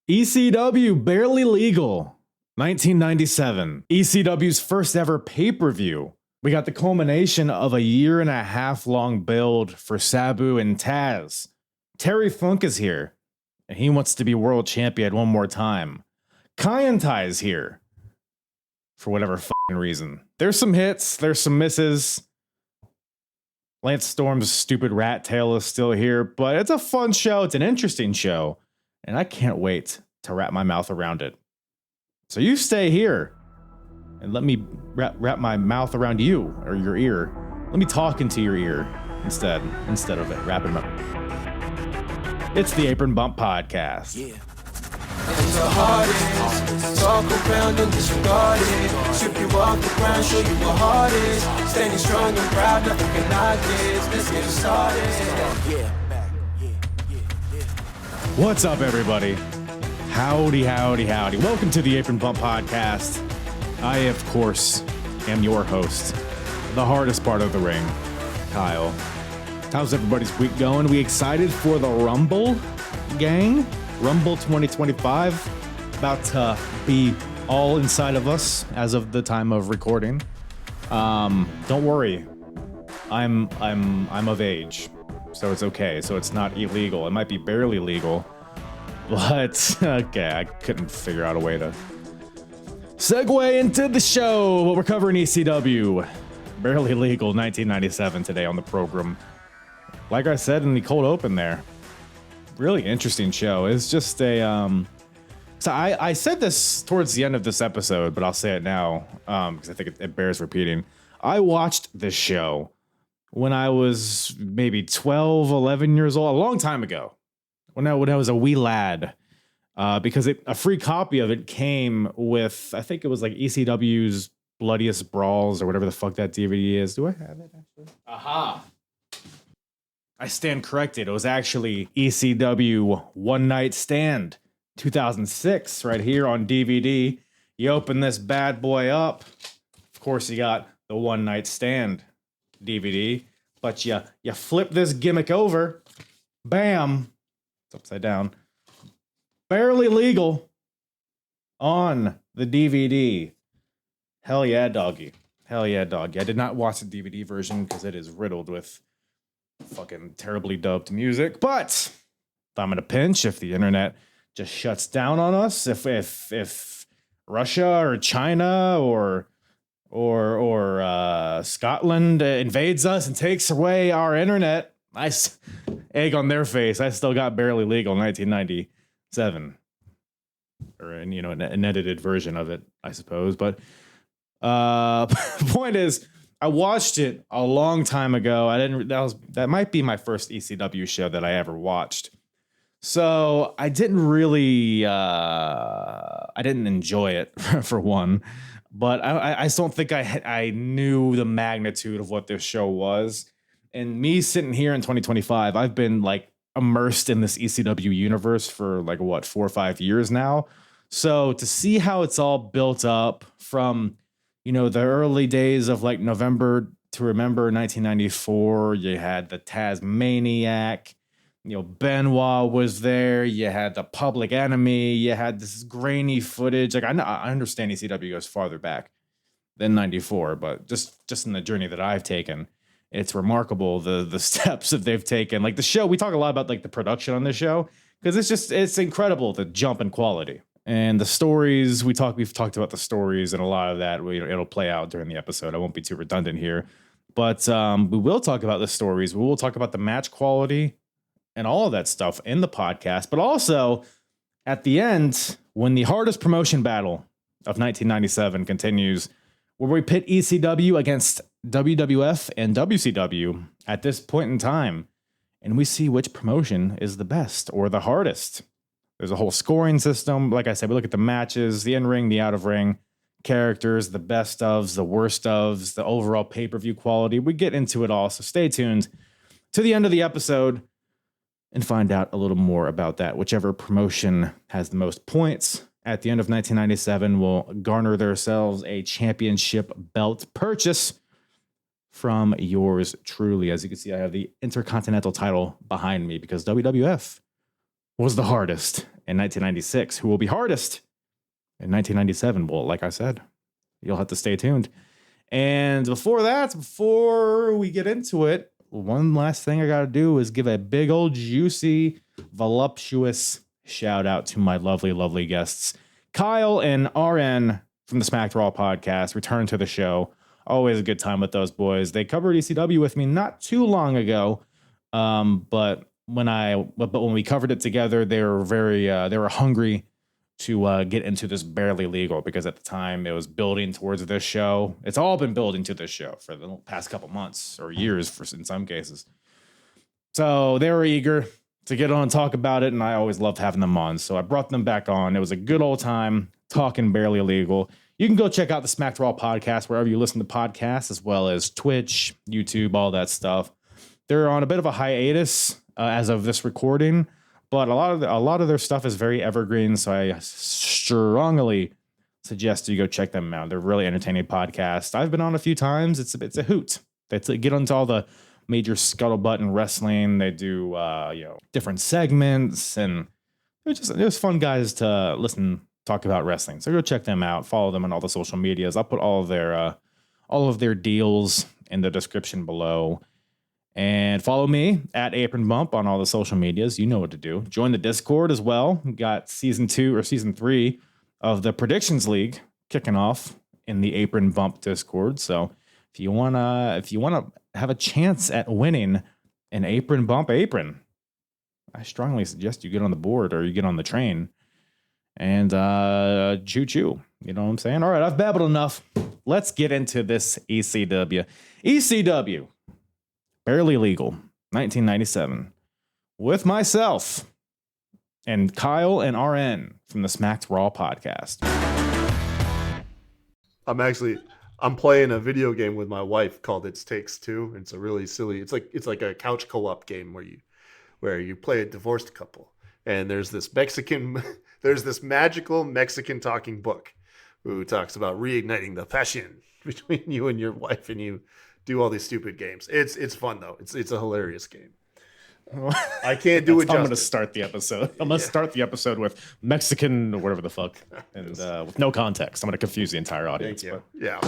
ECW Barely Legal, 1997. ECW's first ever pay-per-view. We got the culmination of a 1.5 year long build for Sabu and Taz. Terry Funk is here, and he wants to be world champion one more time. Kaientai is here, for whatever fucking reason. There's some hits, there's some misses. Lance Storm's stupid rat tail is still here, but it's a fun show, it's an interesting show, and I can't wait to wrap my mouth around it. So you stay here, and let me wrap my mouth around you, or your ear. Let me talk into your ear instead of it wrapping them up. It's the Apron Bump Podcast. Yeah. It's the hardest. Talk around and disregard it. Strip you off the ground, show you what hard is. Standing strong and proud, nothing can knock this. Let's get started. Yeah. What's up, everybody? Howdy. Welcome to the Apron Bump Podcast. I, of course, am your host, the hardest part of the ring, Kyle. How's everybody's week going? We excited for the Rumble, gang? Rumble 2025, about to be all inside of us as of the time of recording. Don't worry, I'm of age, so it's okay. So it's not illegal. It might be barely legal, but okay. I couldn't figure out a way to segue into the show. But we're covering ECW Barely Legal 1997 today on the program. Like I said in the cold open there. Really interesting show. It's just a so I said this towards the end of this episode, but I'll say it now because I think it bears repeating. I watched this show when I was maybe 12, 11 years old, a long time ago, when I was a wee lad, because a free copy of it came with, I think it was like ECW's Bloodiest Brawls or whatever the fuck that DVD is. Do I have it actually? Aha. I stand corrected. It was actually ECW One Night Stand 2006 right here on DVD. You open this bad boy up. Of course, you got the One Night Stand DVD, but you flip this gimmick over. Bam. It's upside down. Barely Legal on the DVD. Hell yeah, doggy. Hell yeah, doggy. I did not watch the DVD version because it is riddled with fucking terribly dubbed music, but if I'm in a pinch, if the internet just shuts down on us, if Russia or China or Scotland invades us and takes away our internet, egg on their face. I still got Barely Legal 1997, or an edited version of it, I suppose. But point is, I watched it a long time ago. That might be my first ECW show that I ever watched. So I didn't really, I didn't enjoy it for one, but I just don't think I knew the magnitude of what this show was. And me sitting here in 2025, I've been like immersed in this ECW universe for like 4 or 5 years now. So to see how it's all built up from, the early days of like November to Remember 1994, you had the Taz Maniac, Benoit was there, you had the Public Enemy, you had this grainy footage. Like I understand ECW goes farther back than 94, but just in the journey that I've taken, it's remarkable the steps that they've taken. Like the show, we talk a lot about like the production on this show because it's incredible, the jump in quality. And the stories, we've talked about the stories, and a lot of that it'll play out during the episode. I won't be too redundant here, but we will talk about the stories. We will talk about the match quality and all of that stuff in the podcast. But also at the end, when the hardest promotion battle of 1997 continues, where we pit ECW against WWF and WCW at this point in time, and we see which promotion is the best or the hardest. There's a whole scoring system. Like I said, we look at the matches, the in-ring, the out-of-ring, characters, the best ofs, the worst ofs, the overall pay-per-view quality. We get into it all, so stay tuned to the end of the episode and find out a little more about that. Whichever promotion has the most points at the end of 1997 will garner themselves a championship belt purchase from yours truly. As you can see, I have the Intercontinental title behind me because WWF was the hardest in 1996. Who will be hardest in 1997? Well, like I said, you'll have to stay tuned. And before we get into it, one last thing I got to do is give a big old juicy, voluptuous shout out to my lovely, lovely guests. Kyle and RN from the Smacked Raw podcast return to the show. Always a good time with those boys. They covered ECW with me not too long ago. But when we covered it together, they were hungry to get into this Barely Legal, because at the time it was building towards this show. It's all been building to this show for the past couple months or years in some cases. So they were eager to get on and talk about it, and I always loved having them on. So I brought them back on. It was a good old time talking Barely Legal. You can go check out the Smacked Raw podcast wherever you listen to podcasts, as well as Twitch, YouTube, all that stuff. They're on a bit of a hiatus as of this recording, but a lot of their stuff is very evergreen, so I strongly suggest you go check them out. They're really entertaining podcasts. I've been on a few times. It's a hoot. They get into all the major scuttlebutt and wrestling. They do different segments, and they're just fun guys to listen talk about wrestling. So go check them out. Follow them on all the social medias. I'll put all of their deals in the description below. And follow me at Apron Bump on all the social medias. You know what to do. Join the Discord as well. We got season 3 of the Predictions League kicking off in the Apron Bump Discord. So if you wanna have a chance at winning an Apron Bump apron, I strongly suggest you get on the board or you get on the train and choo. You know what I'm saying? All right, I've babbled enough. Let's get into this ECW. ECW. Barely Legal, 1997, with myself and Kyle and RN from the Smacked Raw podcast. I'm playing a video game with my wife called It Takes Two. It's a really silly. It's like a couch co-op game where you play a divorced couple, and there's this magical Mexican talking book who talks about reigniting the passion between you and your wife, and you do all these stupid games. It's fun though. It's a hilarious game. I can't do it. I'm going to start the episode. I'm going to start the episode with Mexican or whatever the fuck, and with no context. I'm going to confuse the entire audience. Thank you. Yeah.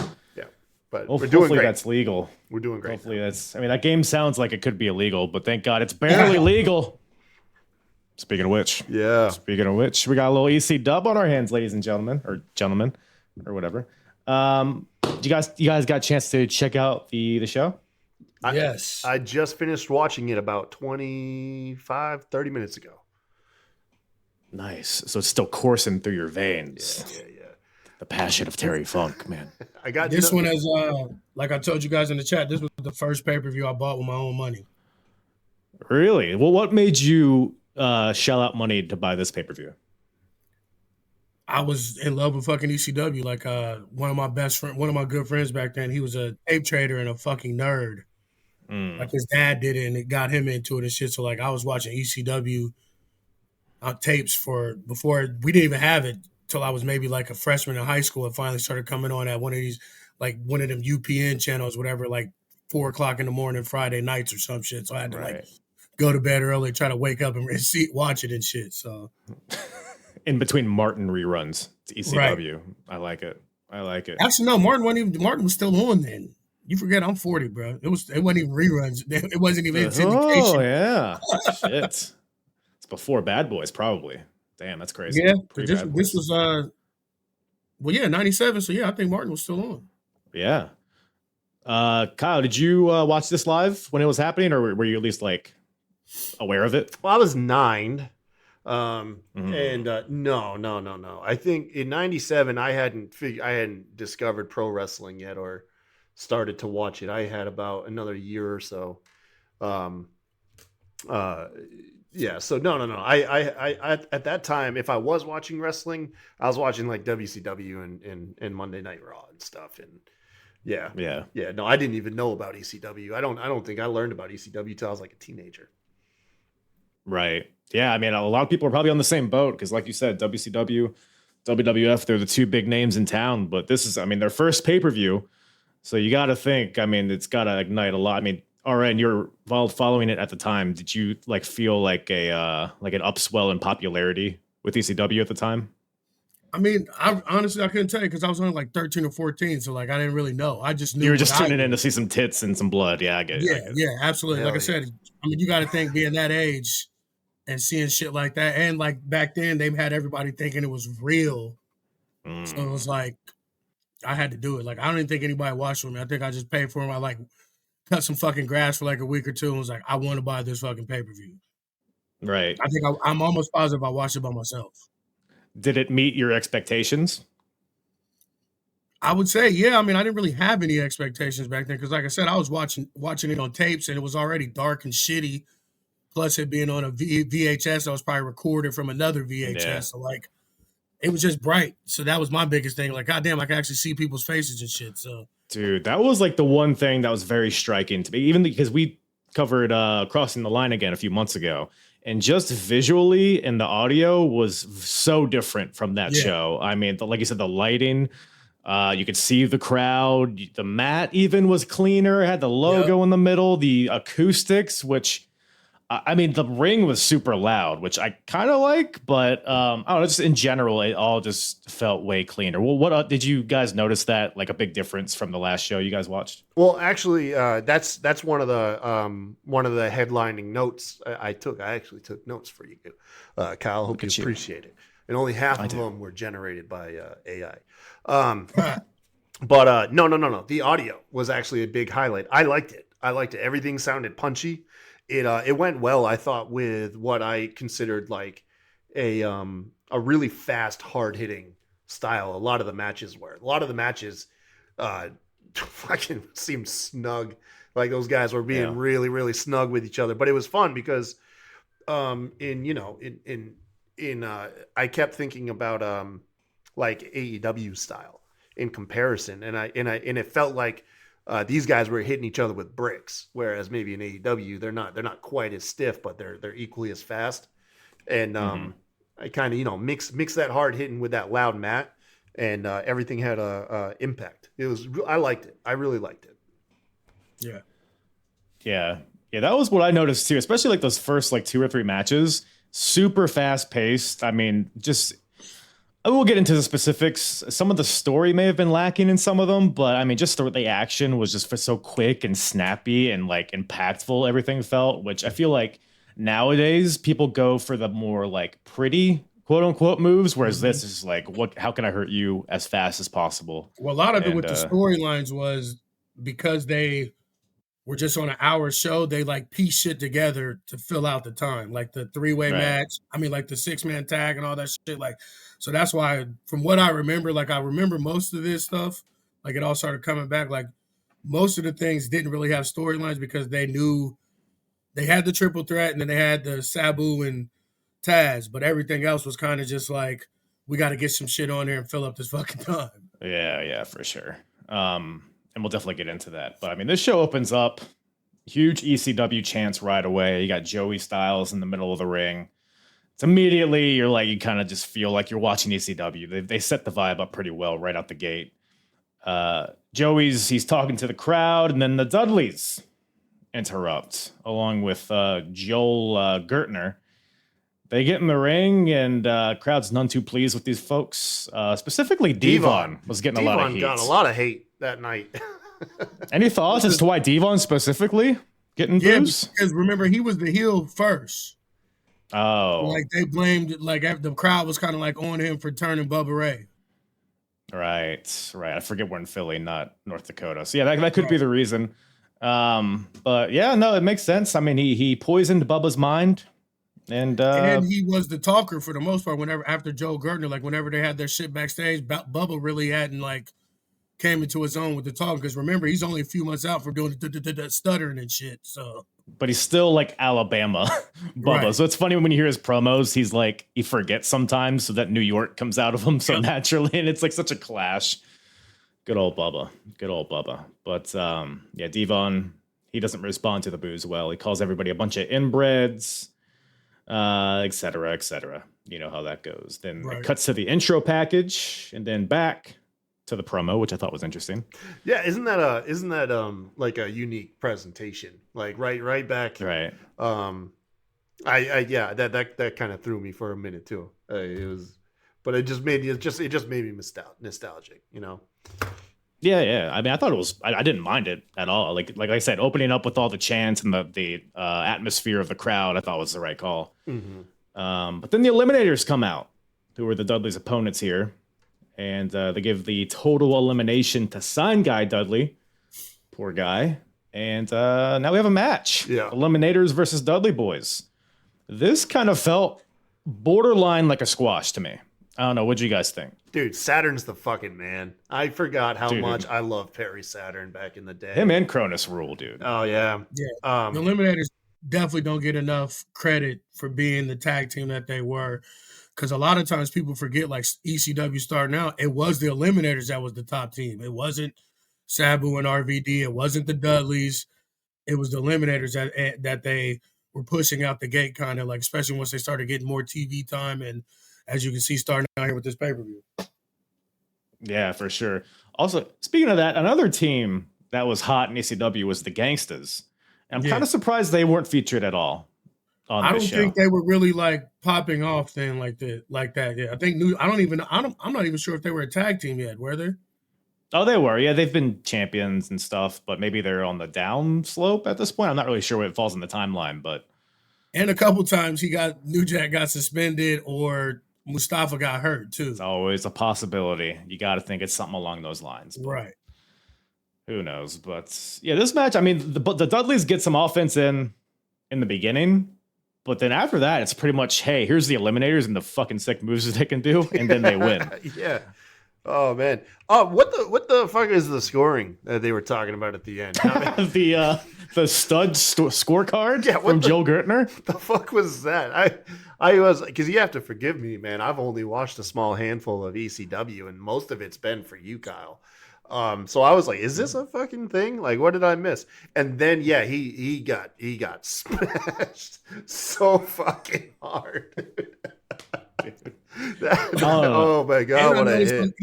But we're doing hopefully great. That's legal. We're doing great. Hopefully that game sounds like it could be illegal, but thank God it's barely legal. Speaking of which, we got a little EC dub on our hands, ladies and gentlemen, or whatever. You guys got a chance to check out the show? Yes. I just finished watching it about 30 minutes ago. Nice. So it's still coursing through your veins. Yeah. The passion of Terry Funk, man. I got this one as like I told you guys in the chat, this was the first pay-per-view I bought with my own money. Really? Well, what made you shell out money to buy this pay-per-view? I was in love with fucking ECW. Like one of my good friends back then, he was a tape trader and a fucking nerd. Like his dad did it, and it got him into it and shit. So like I was watching ECW on tapes before we didn't even have it till I was maybe like a freshman in high school. It finally started coming on at one of them UPN channels, whatever, like 4:00 in the morning, Friday nights or some shit. So I had to go to bed early, try to wake up and watch it and shit. So in between Martin reruns to ECW. Right. I like it. Actually, no, Martin was still on then. You forget I'm 40, bro. It wasn't even reruns. It wasn't even syndication. Oh yeah. Shit. It's before Bad Boys, probably. Damn, that's crazy. Yeah. This was 97. So yeah, I think Martin was still on. Yeah. Kyle, did you watch this live when it was happening, or were you at least like aware of it? Well, I was 9. And no. I think in 97 I hadn't discovered pro wrestling yet or started to watch it. I had about another year or so. So no. I at that time, if I was watching wrestling, I was watching like WCW and Monday Night Raw and stuff. And yeah. No, I didn't even know about ECW. I don't think I learned about ECW till I was like a teenager. Right. Yeah. I mean, a lot of people are probably on the same boat because, like you said, WCW, WWF, they're the two big names in town. But this is, their first pay-per-view. So you got to think, it's got to ignite a lot. RN, you're following it at the time. Did you feel like an upswell in popularity with ECW at the time? I mean, I honestly I couldn't tell you because I was only like 13 or 14, so like I didn't really know. I just knew You were just what I tuning in knew. to see some tits and some blood. Yeah, I get it. I Yeah, get it. yeah, absolutely. Hell Like I said, I mean, you got to think being that age and seeing shit like that, and like back then they had everybody thinking it was real, so it was like I had to do it. Like I don't even think anybody watched with me. I think I just paid for them. I like cut some fucking grass for like a week or two and was like, I want to buy this fucking pay-per-view. Right. I think I'm almost positive I watched it by myself. Did it meet your expectations? I would say, yeah. I mean, I didn't really have any expectations back then because, like I said, I was watching it on tapes and it was already dark and shitty. Plus, it being on a VHS, that was probably recorded from another VHS. Yeah. So, like, it was just bright. So that was my biggest thing. Like, goddamn, I can actually see people's faces and shit. So, dude, that was like the one thing that was very striking to me, even because we covered Crossing the Line again a few months ago. And just visually and the audio was so different from that show. I mean, like you said, the lighting, you could see the crowd. The mat even was cleaner, had the logo in the middle, the acoustics, which, I mean, the ring was super loud, which I kind of like, but I don't know, just in general, it all just felt way cleaner. Well, what did you guys notice that like a big difference from the last show you guys watched? Well, actually, that's one of the headlining notes I took. I actually took notes for you, Kyle. Hope you appreciate it. And only half of them were generated by AI. But no. The audio was actually a big highlight. I liked it. Everything sounded punchy. It went well, I thought, with what I considered like a really fast, hard hitting style. A lot of the matches fucking seemed snug. Like those guys were being really, really snug with each other. But it was fun because I kept thinking about like AEW style in comparison, and it felt like these guys were hitting each other with bricks, whereas maybe in AEW they're not quite as stiff, but they're equally as fast. And I kind of mix that hard hitting with that loud mat, and everything had a impact. I liked it. I really liked it. Yeah. That was what I noticed too, especially like those first like 2 or 3 matches, super fast paced. I mean, I will get into the specifics. Some of the story may have been lacking in some of them, but I mean, just the action was just so quick and snappy and like impactful. Everything felt, which I feel like nowadays people go for the more like pretty quote unquote moves, whereas this is like, how can I hurt you as fast as possible? Well, a lot of it with the storylines was because they were just on an hour show. They like piece shit together to fill out the time, like the 3-way match. I mean, like the 6-man tag and all that shit. Like, so that's why, from what I remember, like I remember most of this stuff. Like it all started coming back. Like most of the things didn't really have storylines because they knew they had the triple threat and then they had the Sabu and Taz, but everything else was kind of just like, we got to get some shit on here and fill up this fucking time. Yeah, for sure. And we'll definitely get into that. But I mean, this show opens up, huge ECW chants right away. You got Joey Styles in the middle of the ring. It's immediately, you kind of just feel like you're watching ECW. They set the vibe up pretty well right out the gate. He's talking to the crowd, and then the Dudleys interrupt, along with Joel Gertner. They get in the ring, and crowd's none too pleased with these folks. Specifically, Devon was getting a lot of heat. Devon got a lot of hate that night. Any thoughts as to why Devon specifically getting boos? Because remember, he was the heel first. Oh. Like, they blamed, like, the crowd was kind of like on him for turning Bubba Ray. Right. I forget we're in Philly, not North Dakota. So, yeah, that could be the reason. But, yeah, no, it makes sense. I mean, he poisoned Bubba's mind. And he was the talker for the most part. After Joe Gertner, like whenever they had their shit backstage, Bubba really hadn't like came into his own with the talk. Because remember, he's only a few months out from doing the stuttering and shit. So, but he's still like Alabama Bubba. Right. So it's funny when you hear his promos, he's like he forgets sometimes, so that New York comes out of him so naturally, and it's like such a clash. Good old Bubba. But yeah, Devon, he doesn't respond to the boos well. He calls everybody a bunch of inbreds. Et cetera. You know how that goes. Then it cuts to the intro package and then back to the promo, which I thought was interesting. Yeah, isn't that like a unique presentation? Like right back. Right. That kind of threw me for a minute too. It was, but it just made me nostalgic, you know. Yeah. I mean, I thought it was. I didn't mind it at all. Like I said, opening up with all the chants and the atmosphere of the crowd, I thought was the right call. But then the Eliminators come out, who were the Dudley's opponents here, and they give the total elimination to Sign Guy Dudley. Poor guy. And now we have a match. Yeah. Eliminators versus Dudley Boys. This kind of felt borderline like a squash to me. I don't know. What'd you guys think? Dude, Saturn's the fucking man. I forgot how much I loved Perry Saturn back in the day. Him and Cronus rule, dude. Oh, yeah. Yeah. The Eliminators definitely don't get enough credit for being the tag team that they were. Because a lot of times people forget, like ECW starting out, it was the Eliminators that was the top team. It wasn't Sabu and RVD. It wasn't the Dudleys. It was the Eliminators that they were pushing out the gate, kind of like, especially once they started getting more TV time. And as you can see, starting out here with this pay-per-view. Yeah, for sure. Also, speaking of that, another team that was hot in ECW was the Gangstas. And I'm kind of surprised they weren't featured at all on this show. I don't think they were really like popping off then like that. Yeah, I think I'm not even sure if they were a tag team yet. Were they? Oh, they were. Yeah, they've been champions and stuff, but maybe they're on the down slope at this point. I'm not really sure where it falls in the timeline, but. And a couple times New Jack got suspended or Mustafa got hurt too. It's always a possibility. You got to think it's something along those lines. Right. Who knows? But yeah, this match, I mean, the Dudleys get some offense in the beginning, but then after that, it's pretty much, hey, here's the Eliminators and the fucking sick moves that they can do, and then they win. Yeah. Oh man. Oh, what the fuck is the scoring that they were talking about at the end? The stud scorecard from Joe Gertner. The fuck was that? I was, because you have to forgive me, man. I've only watched a small handful of ECW, and most of it's been for you, Kyle. So I was like, is this a fucking thing? Like, what did I miss? And then he got smashed so fucking hard. Oh my god, what a hit.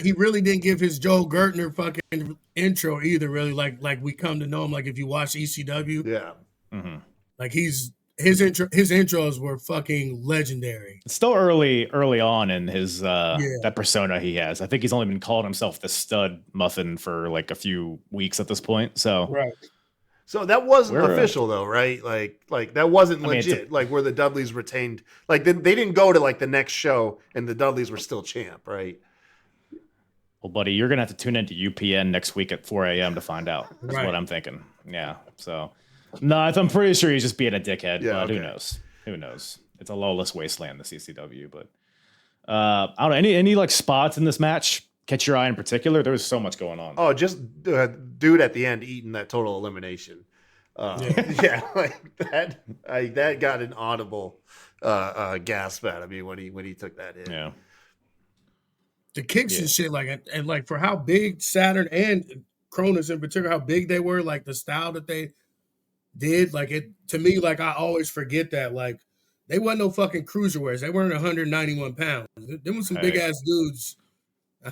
He really didn't give his Joe Gertner fucking intro either, really, like we come to know him, like if you watch ECW. Yeah. Mm-hmm. Like his intros were fucking legendary. It's still early on in his that persona he has. I think he's only been calling himself the Stud Muffin for like a few weeks at this point. So right. So that wasn't official though, right? Like that wasn't legit. Like where the Dudleys retained, like they didn't go to like the next show and the Dudleys were still champ, right? Well, buddy, you're gonna have to tune into UPN next week at 4 a.m. to find out. That's what I'm thinking. Yeah. So, no, I'm pretty sure he's just being a dickhead. Yeah, but who knows? Who knows? It's a lawless wasteland, the CCW. But I don't know. Any like spots in this match catch your eye in particular? There was so much going on. Oh, just dude at the end eating that total elimination. Yeah, like that got an audible gasp out of me when he took that in. Yeah. The kicks and shit, like, and like for how big Saturn and Cronus in particular, how big they were, like the style that they did, like it to me, like I always forget that, like they wasn't no fucking cruiserweights. They weren't 191 pounds. Them were some big ass dudes.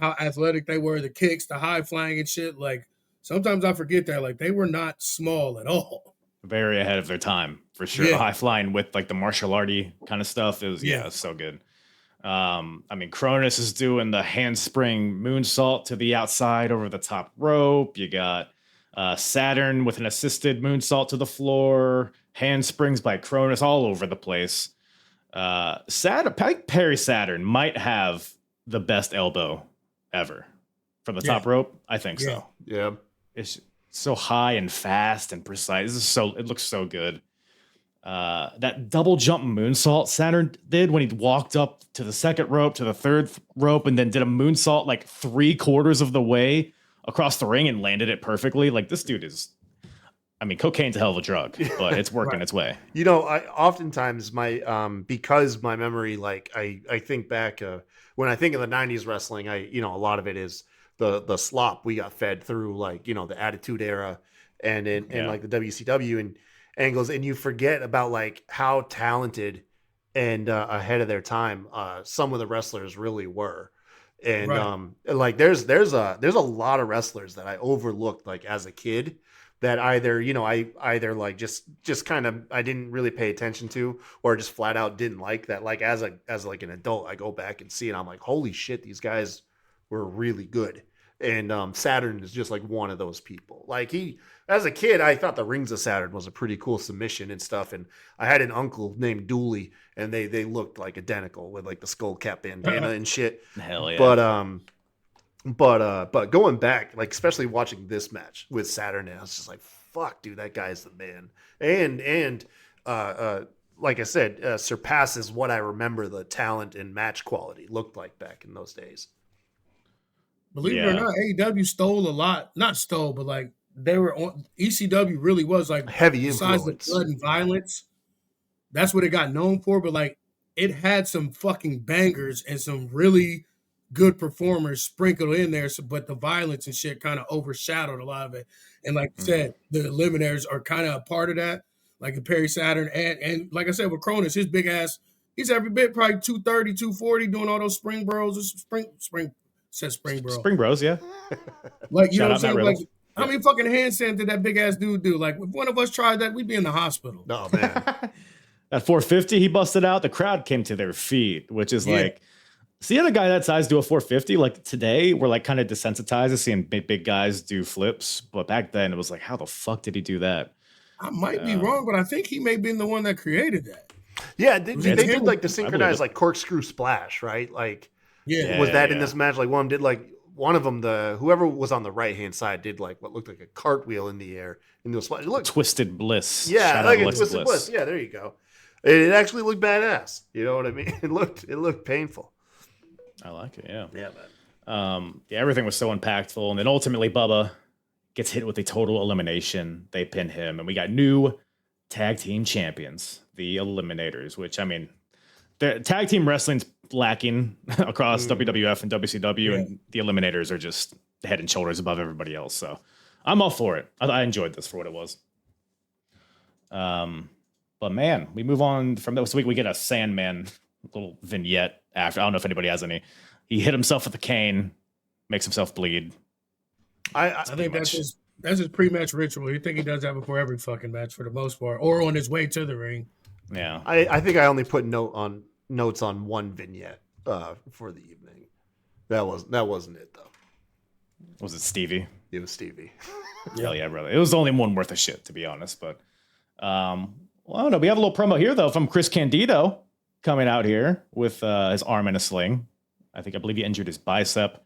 How athletic they were, the kicks, the high flying and shit. Like sometimes I forget that, like they were not small at all. Very ahead of their time for sure. Yeah. High flying with like the martial arty kind of stuff. It was it was so good. I mean, Cronus is doing the handspring moonsault to the outside over the top rope. You got Saturn with an assisted moonsault to the floor. Handsprings by Cronus all over the place. Perry Saturn might have the best elbow ever from the top rope. I think so. Yeah, it's so high and fast and precise. It looks so good. That double jump moonsault Saturn did when he walked up to the second rope, to the third rope, and then did a moonsault like 3/4 of the way across the ring and landed it perfectly. Like this dude is, I mean, cocaine's a hell of a drug, but it's working its way. You know, I oftentimes because my memory, like I think back when I think of the 90s wrestling, a lot of it is the slop we got fed through, like, the Attitude Era and like the WCW and angles, and you forget about like how talented and ahead of their time some of the wrestlers really were. And like there's a lot of wrestlers that I overlooked like as a kid that either, I either like just kind of, I didn't really pay attention to, or just flat out didn't like that. Like as like an adult, I go back and see it. I'm like, holy shit, these guys were really good. And Saturn is just like one of those people. Like as a kid, I thought the Rings of Saturn was a pretty cool submission and stuff. And I had an uncle named Dooley, and they looked like identical with like the skull cap bandana and shit. Hell yeah. But going back, like especially watching this match with Saturn, I was just like, fuck, dude, that guy's the man. And like I said, surpasses what I remember the talent and match quality looked like back in those days. Believe it or not, AEW stole a lot. Not stole, but like they were on ECW really was like heavy besides influence. The blood and violence. That's what it got known for, but like it had some fucking bangers and some really good performers sprinkled in there. So, but the violence and shit kind of overshadowed a lot of it. And like you said, the Eliminators are kind of a part of that. Like the Perry Saturn and like I said with Cronus, his big ass, he's every bit probably 230, 240 doing all those spring bros, Spring Bros, yeah. Like, you know what I'm saying? Like, how many fucking handstands did that big ass dude do? Like, if one of us tried that, we'd be in the hospital. No, man. At 450, he busted out. The crowd came to their feet, which is like, seeing a guy that size do a 450, like today, we're like kind of desensitized to seeing big guys do flips. But back then, it was like, how the fuck did he do that? I might be wrong, but I think he may have been the one that created that. Yeah, they did like the synchronized like corkscrew splash, right? Like, was that in this match? Like one of them, whoever was on the right hand side did like what looked like a cartwheel in the air in the splash. Look, Twisted Bliss. Yeah, like a Twisted Bliss. Yeah, there you go. It actually looked badass. You know what I mean? It looked painful. I like it. Yeah. Yeah, man. Everything was so impactful, and then ultimately Bubba gets hit with a total elimination. They pin him, and we got new tag team champions, the Eliminators. Which I mean, the tag team wrestling's lacking across WWF and WCW, and the Eliminators are just head and shoulders above everybody else. So I'm all for it. I enjoyed this for what it was. But man, we move on from that. So we get a Sandman little vignette after. I don't know if anybody has any. He hit himself with a cane, makes himself bleed. I think that's his pre-match ritual. You think he does that before every fucking match for the most part, or on his way to the ring. Yeah, I think I only put notes on one vignette for the evening. That wasn't it though. Was it Stevie? It was Stevie. Hell yeah, brother. It was the only one worth a shit, to be honest. But well, I don't know. We have a little promo here though from Chris Candido coming out here with his arm in a sling. I believe he injured his bicep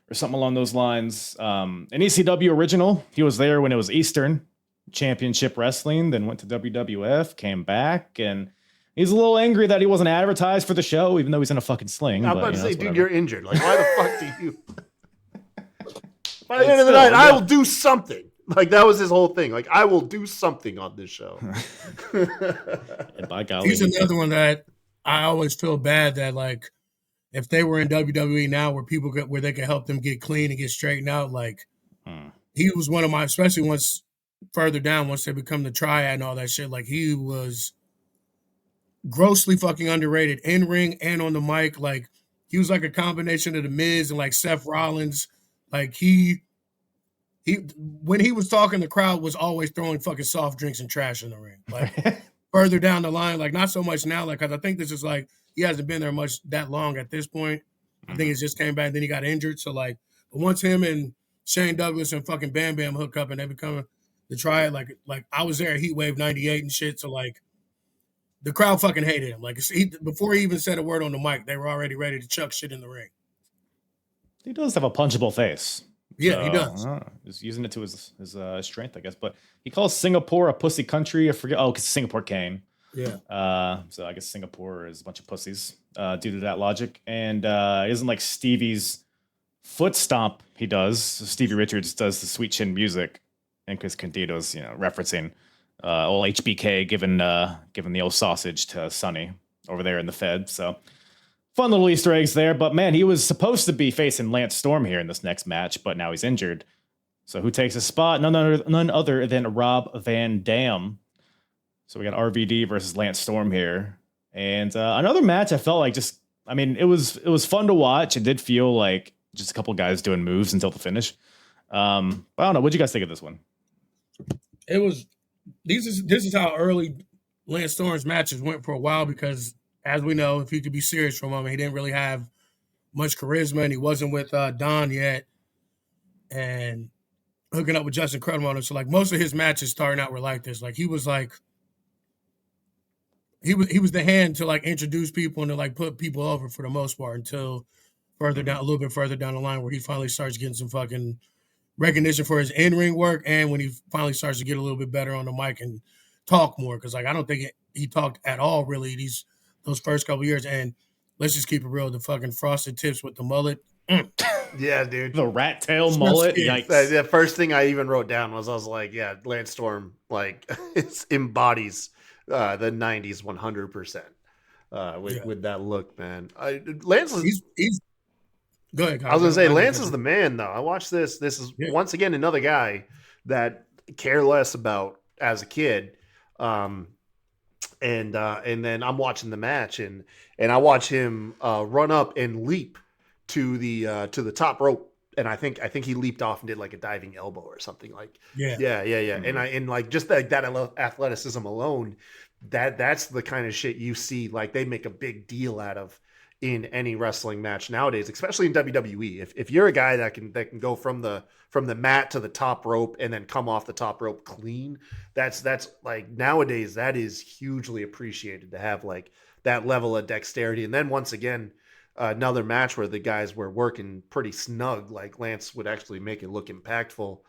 or something along those lines. An ECW original. He was there when it was Eastern Championship Wrestling, then went to WWF, came back, and he's a little angry that he wasn't advertised for the show, even though he's in a fucking sling. I'm about to say, dude, you're injured. Like, why the fuck do you? By the end of the night, I will do something. Like, that was his whole thing. Like, I will do something on this show. And by golly, he's another one that I always feel bad that, like, if they were in WWE now where they could help them get clean and get straightened out, like, he was one of my, especially once further down, once they become the triad and all that shit, like, he was grossly fucking underrated in ring and on the mic. Like, he was like a combination of the Miz and like Seth Rollins. Like, he when he was talking, the crowd was always throwing fucking soft drinks and trash in the ring. Like, further down the line, like, not so much now, like, because I think this is like, he hasn't been there that long at this point. I think it just came back, then he got injured. So, like, but once him and Shane Douglas and fucking Bam Bam hook up and they become the triad, like I was there at Heat Wave 98 and shit. So, like, the crowd fucking hated him. Like, before he even said a word on the mic, they were already ready to chuck shit in the ring. He does have a punchable face. Yeah, so, he does. He's using it to his strength, I guess. But he calls Singapore a pussy country. I forget. Oh, because Singapore came. Yeah. So I guess Singapore is a bunch of pussies due to that logic. And it isn't like Stevie's foot stomp he does. So Stevie Richards does the Sweet Chin music. And Chris Candido's, referencing old HBK giving the old sausage to Sonny over there in the Fed. So fun little Easter eggs there. But man, he was supposed to be facing Lance Storm here in this next match, but now he's injured. So who takes his spot? None other than Rob Van Dam. So we got RVD versus Lance Storm here. And another match I felt like it was fun to watch. It did feel like just a couple guys doing moves until the finish. But I don't know. What'd you guys think of this one? it was. This is how early Lance Storm's matches went for a while because, as we know, if you could be serious for a moment, he didn't really have much charisma, and he wasn't with Don yet, and hooking up with Justin Credible. So like most of his matches starting out were like this. Like he was he was the hand to like introduce people and to like put people over for the most part until further down, a little bit further down the line, where he finally starts getting some fucking recognition for his in-ring work, and when he finally starts to get a little bit better on the mic and talk more, because like I don't think he talked at all really those first couple years. And let's just keep it real, the fucking frosted tips with the mullet. Yeah, dude, the rat tail mullet. Yikes. The first thing I even wrote down was I was like, yeah, Lance Storm like it embodies the 90s 100% with that look, man. Lance is he's go ahead, Kyle. I was gonna say Lance is the man, though. I watched this. This is once again another guy that care less about as a kid, and then I'm watching the match and I watch him run up and leap to the top rope, and I think he leaped off and did like a diving elbow or something like yeah. Mm-hmm. And like just that athleticism alone, that's the kind of shit you see like they make a big deal out of in any wrestling match nowadays, especially in WWE. If you're a guy that can go from the mat to the top rope and then come off the top rope clean, that's like nowadays that is hugely appreciated to have like that level of dexterity. And then once again, another match where the guys were working pretty snug, like Lance would actually make it look impactful.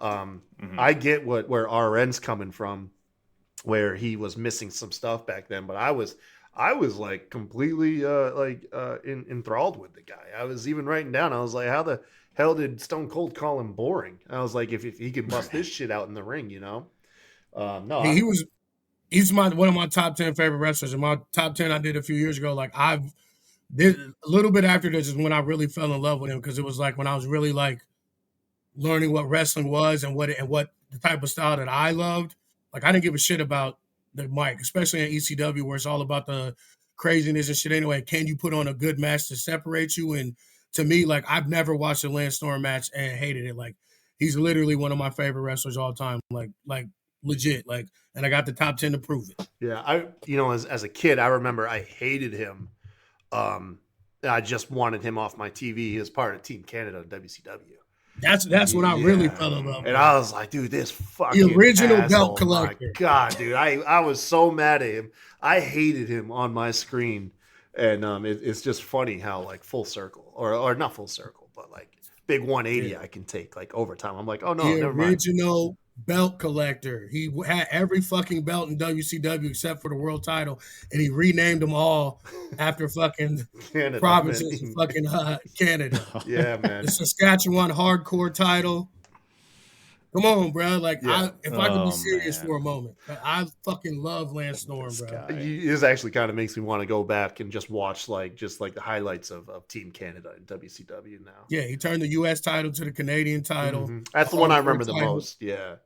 I get where RN's coming from, where he was missing some stuff back then, but I was like completely enthralled with the guy. I was even writing down, I was like, how the hell did Stone Cold call him boring? I was like, if he could bust this shit out in the ring, you know? He's one of my top 10 favorite wrestlers. In my top 10 I did a few years ago. Like a little bit after this is when I really fell in love with him, because it was like when I was really like learning what wrestling was and what the type of style that I loved. Like I didn't give a shit about the mic, especially in ECW, where it's all about the craziness and shit anyway. Can you put on a good match to separate you? And to me, like I've never watched a Lance Storm match and hated it. Like he's literally one of my favorite wrestlers all time. Like legit. Like, and I got the top 10 to prove it. Yeah, as a kid, I remember I hated him. I just wanted him off my TV. He was part of Team Canada in WCW. That's when I really fell in love with. And I was like, dude, this fucking the original asshole, belt collector. My God, dude, I was so mad at him. I hated him on my screen, and it's just funny how like full circle or not full circle, but like big 180 I can take like overtime. I'm like, oh no, never mind. Original belt collector. He had every fucking belt in WCW except for the world title, and he renamed them all after fucking Canada, provinces in fucking Canada. Yeah, man. The Saskatchewan hardcore title. Come on, bro. Like, if I could be serious for a moment, I fucking love Lance Storm, bro. This actually kind of makes me want to go back and just watch the highlights of Team Canada and WCW now. Yeah, he turned the U.S. title to the Canadian title. Mm-hmm. That's the one I remember the most. Yeah.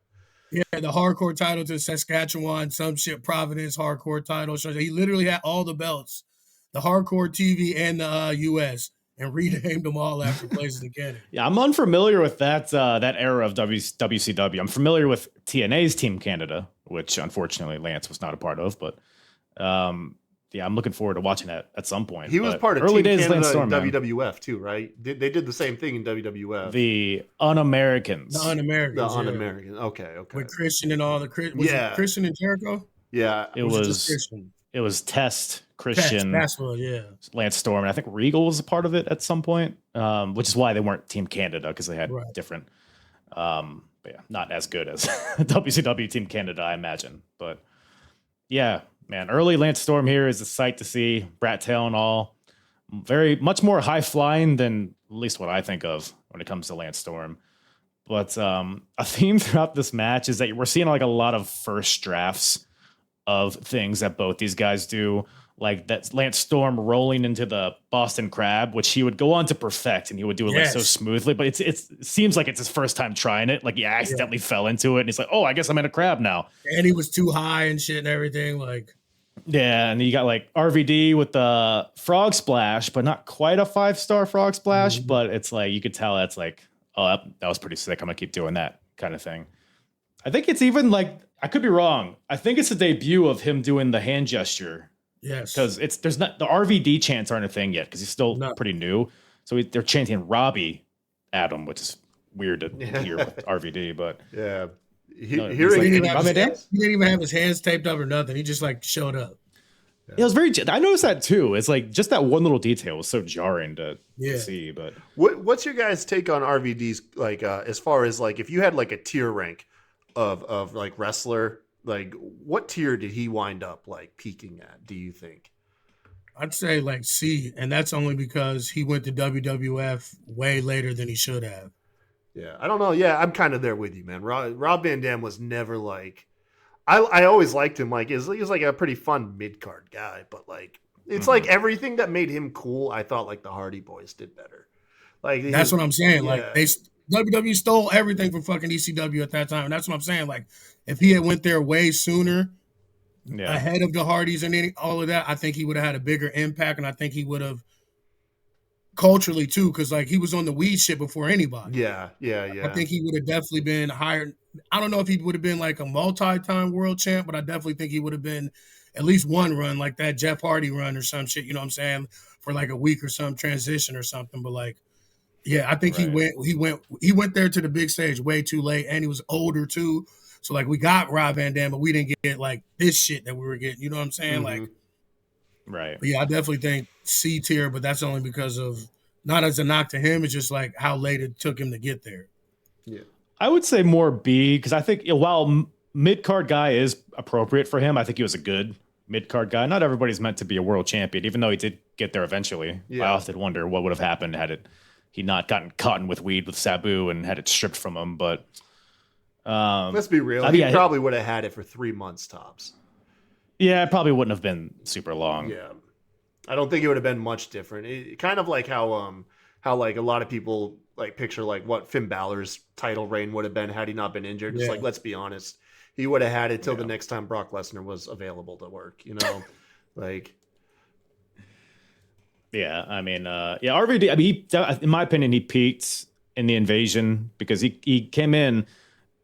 Yeah, the hardcore title to Saskatchewan, some shit Providence hardcore title. So he literally had all the belts, the hardcore TV and the U.S., and renamed them all after places in Canada. Yeah, I'm unfamiliar with that era of WCW. I'm familiar with TNA's Team Canada, which unfortunately Lance was not a part of. But I'm looking forward to watching that at some point. He was part of early Team days Canada Storm, in WWF too, right? They did the same thing in WWF. The Un-Americans. The Un-Americans. The Un-Americans. Okay. With Christian and all the it Christian and Jericho? Yeah, it was Christian. It was Test, Christian, Lance Storm, and I think Regal was a part of it at some point, which is why they weren't Team Canada, because they had different, but yeah, not as good as WCW Team Canada, I imagine. But yeah, man, early Lance Storm here is a sight to see. Brat Tail and all, very much more high flying than at least what I think of when it comes to Lance Storm. But a theme throughout this match is that we're seeing like a lot of first drafts of things that both these guys do, like that Lance Storm rolling into the Boston Crab, which he would go on to perfect, and he would do it like so smoothly. But it seems like it's his first time trying it. Like he accidentally fell into it, and he's like, "Oh, I guess I'm in a crab now." And he was too high and shit and everything. Like, yeah, and you got like RVD with the frog splash, but not quite a 5-star frog splash. Mm-hmm. But it's like you could tell that's like, oh, that was pretty sick. I'm gonna keep doing that kind of thing. I think it's even like, I could be wrong. I think it's the debut of him doing the hand gesture. Yes. Because there's not the RVD chants aren't a thing yet because he's still pretty new. So they're chanting Robbie at him, which is weird to hear with RVD. But yeah, he didn't even have his hands taped up or nothing. He just like showed up. Yeah. It was very. I noticed that too. It's like just that one little detail was so jarring to see. But what's your guys' take on RVD's like as far as like if you had like a tier rank of like wrestler, like what tier did he wind up like peaking at? Do you think? I'd say like C, and that's only because he went to WWF way later than he should have. Yeah, I don't know. Yeah, I'm kind of there with you, man. Rob Van Dam was never like. I always liked him. Like, he was like a pretty fun mid card guy, but like, it's like everything that made him cool. I thought like the Hardy Boys did better. Like that's what I'm saying. Yeah. Like WWE stole everything from fucking ECW at that time. And that's what I'm saying. Like, if he had went there way sooner, ahead of the Hardys and all of that, I think he would have had a bigger impact, and I think he would have culturally too, because like he was on the weed shit before anybody. Yeah. I think he would have definitely been higher. I don't know if he would have been like a multi-time world champ, but I definitely think he would have been at least one run, like that Jeff Hardy run or some shit, you know what I'm saying, for like a week or some transition or something. But like, yeah, I think he went there to the big stage way too late, and he was older too. So like we got Rob Van Dam, but we didn't get like this shit that we were getting. You know what I'm saying? Like, right. But yeah, I definitely think C tier, but that's only because of not as a knock to him. It's just like how late it took him to get there. Yeah. I would say more B because I think while mid-card guy is appropriate for him, I think he was a good mid-card guy. Not everybody's meant to be a world champion, even though he did get there eventually. Yeah. I often wonder what would have happened had he not gotten caught with weed with Sabu and had it stripped from him. But let's be real. He probably would have had it for 3 months tops. Yeah, it probably wouldn't have been super long. Yeah. I don't think it would have been much different. Kind of like how like a lot of people like picture like what Finn Balor's title reign would have been had he not been injured. Just like, let's be honest, he would have had it till the next time Brock Lesnar was available to work, you know? Like, yeah, I mean, RVD, I mean, in my opinion, he peaked in the Invasion because he came in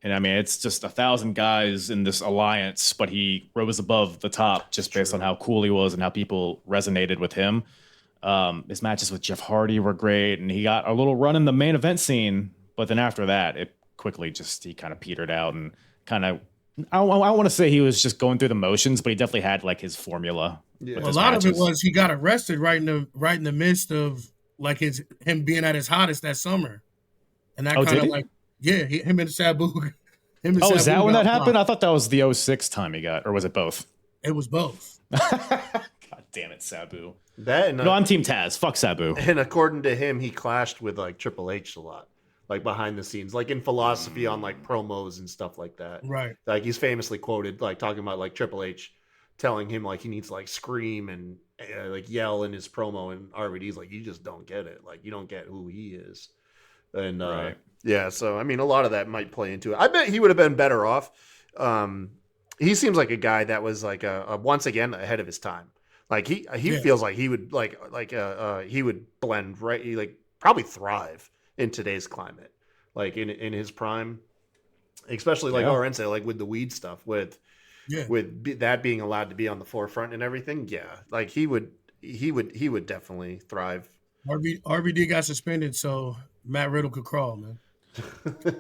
and I mean, it's just 1,000 guys in this alliance, but he rose above the top just based on how cool he was and how people resonated with him. His matches with Jeff Hardy were great, and he got a little run in the main event scene. But then after that, it quickly he kind of petered out and kind of. I want to say he was just going through the motions, but he definitely had like his formula. Yeah. A lot of it was he got arrested right in the midst of like him being at his hottest that summer, and that kind of like him and Sabu. Is that when that happened? I thought that was the 06 time he got, or was it both? It was both. God damn it, Sabu. No, I'm Team Taz. Fuck Sabu. And according to him, he clashed with like Triple H a lot, like behind the scenes, like in philosophy on like promos and stuff like that. Right. Like he's famously quoted like talking about like Triple H telling him like he needs to like scream and like yell in his promo, and RVD's like, you just don't get it. Like you don't get who he is. And yeah, so I mean, a lot of that might play into it. I bet he would have been better off. He seems like a guy that was like a once again ahead of his time. Like he feels like he would he would blend right, like probably thrive in today's climate, like in his prime, especially like Orense, like with the weed stuff, with that being allowed to be on the forefront and everything. Yeah, like he would definitely thrive. RVD got suspended, so Matt Riddle could crawl, man.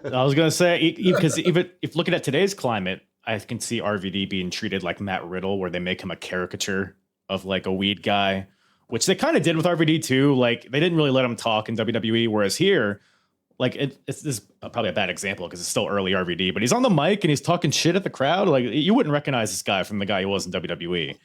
I was gonna say because even if looking at today's climate, I can see RVD being treated like Matt Riddle, where they make him a caricature of like a weed guy, which they kind of did with RVD too. Like they didn't really let him talk in WWE, whereas here, like this is probably a bad example because it's still early RVD, but he's on the mic and he's talking shit at the crowd. Like you wouldn't recognize this guy from the guy he was in WWE.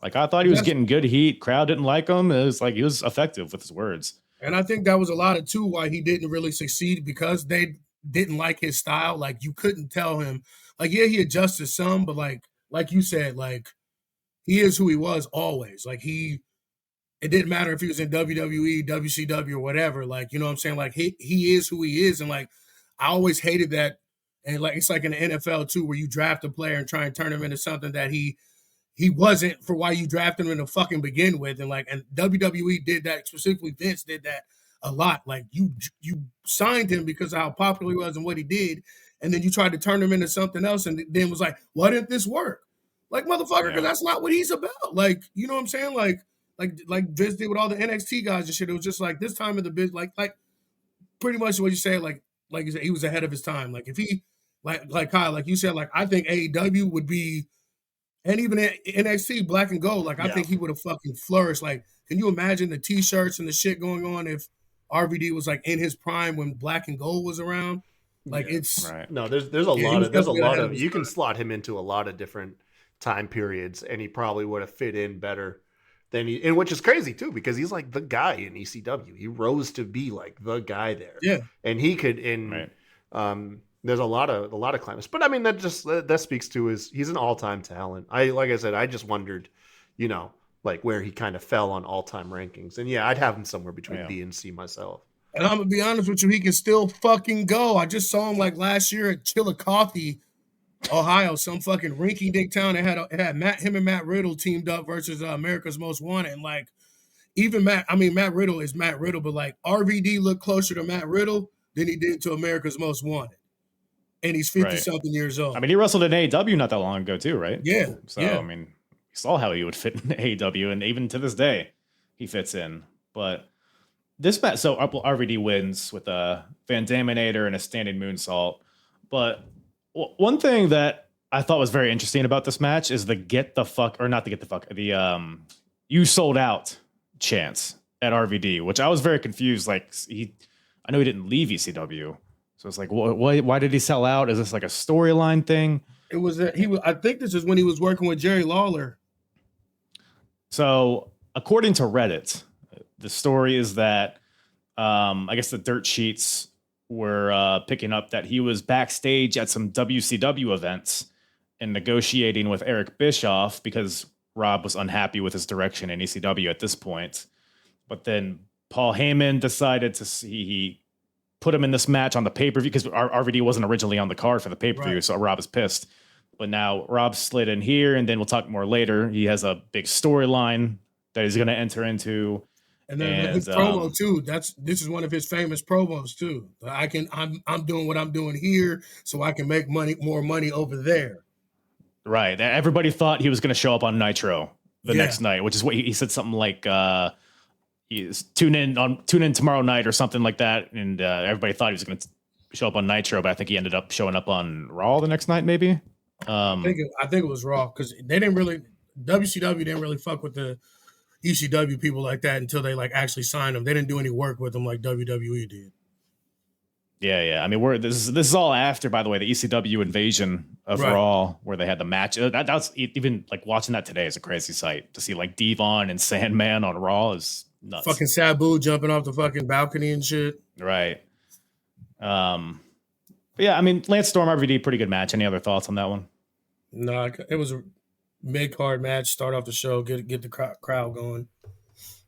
Like I thought he was getting good heat. Crowd didn't like him. It was like he was effective with his words. And I think that was a lot of too why he didn't really succeed, because they didn't like his style. Like you couldn't tell him. Like he adjusted some, but like you said, like he is who he was always. Like it didn't matter if he was in WWE, WCW, or whatever. Like, you know what I'm saying? Like he is who he is. And like, I always hated that. And like, it's like in the NFL too, where you draft a player and try and turn him into something that he wasn't for why you drafted him to fucking begin with. And like, and WWE did that, specifically Vince did that a lot. Like you signed him because of how popular he was and what he did. and then you tried to turn him into something else, and then was like, why didn't this work? Like, motherfucker, because that's not what he's about. Like, you know what I'm saying? Like Vince did with all the NXT guys and shit. It was just like this time of the biz, like pretty much what you said, like you said, he was ahead of his time. Like if he like Kyle, like you said, like I think AEW would be, and even NXT Black and Gold, like I think he would have fucking flourished. Like, can you imagine the t-shirts and the shit going on if RVD was like in his prime when Black and Gold was around? Like it's right. No, there's a lot of you can slot him into a lot of different time periods, and he probably would have fit in better than and which is crazy too, because he's like the guy in ECW. He rose to be like the guy there. Yeah, and he could there's a lot of climbers, but I mean that speaks to he's an all-time talent. Like I said, I just wondered, like where he kind of fell on all-time rankings, and I'd have him somewhere between B and C myself. And I'm gonna be honest with you, he can still fucking go. I just saw him like last year at Chillicothe, Ohio, some fucking rinky-dink town. It had him and Matt Riddle teamed up versus America's Most Wanted, and like even Matt Riddle is Matt Riddle, but like RVD looked closer to Matt Riddle than he did to America's Most Wanted. And he's 50-something years old. I mean, he wrestled in AEW not that long ago, too, right? Yeah. So, I mean, you saw how he would fit in AEW, and even to this day, he fits in. But this match, so RVD wins with a Van Daminator and a standing moonsault. But one thing that I thought was very interesting about this match is the you sold out chance at RVD, which I was very confused. Like, I know he didn't leave ECW. So it's like, why did he sell out? Is this like a storyline thing? It was I think this is when he was working with Jerry Lawler. So according to Reddit, the story is that I guess the dirt sheets were picking up that he was backstage at some WCW events and negotiating with Eric Bischoff because Rob was unhappy with his direction in ECW at this point. But then Paul Heyman decided he put him in this match on the pay-per-view because RVD wasn't originally on the card for the pay-per-view, so Rob is pissed. But now Rob slid in here, and then we'll talk more later. He has a big storyline that he's going to enter into. And then his promo too. This is one of his famous promos too. I'm doing what I'm doing here, so I can make more money over there. Right. Everybody thought he was going to show up on Nitro the next night, which is what he said something like. Tune in tomorrow night or something like that, and everybody thought he was going to show up on Nitro, but I think he ended up showing up on Raw the next night, maybe. I think it was Raw because WCW didn't really fuck with the ECW people like that until they like actually signed them. They didn't do any work with them like WWE did. Yeah. I mean, this is all after, by the way, the ECW invasion of Raw, where they had the match. That's even like watching that today is a crazy sight to see like Devon and Sandman on Raw is nuts. Fucking Sabu jumping off the fucking balcony and shit. Right. Yeah, I mean, Lance Storm, RVD, pretty good match. Any other thoughts on that one? No, it was a mid-card match. Start off the show, get the crowd going.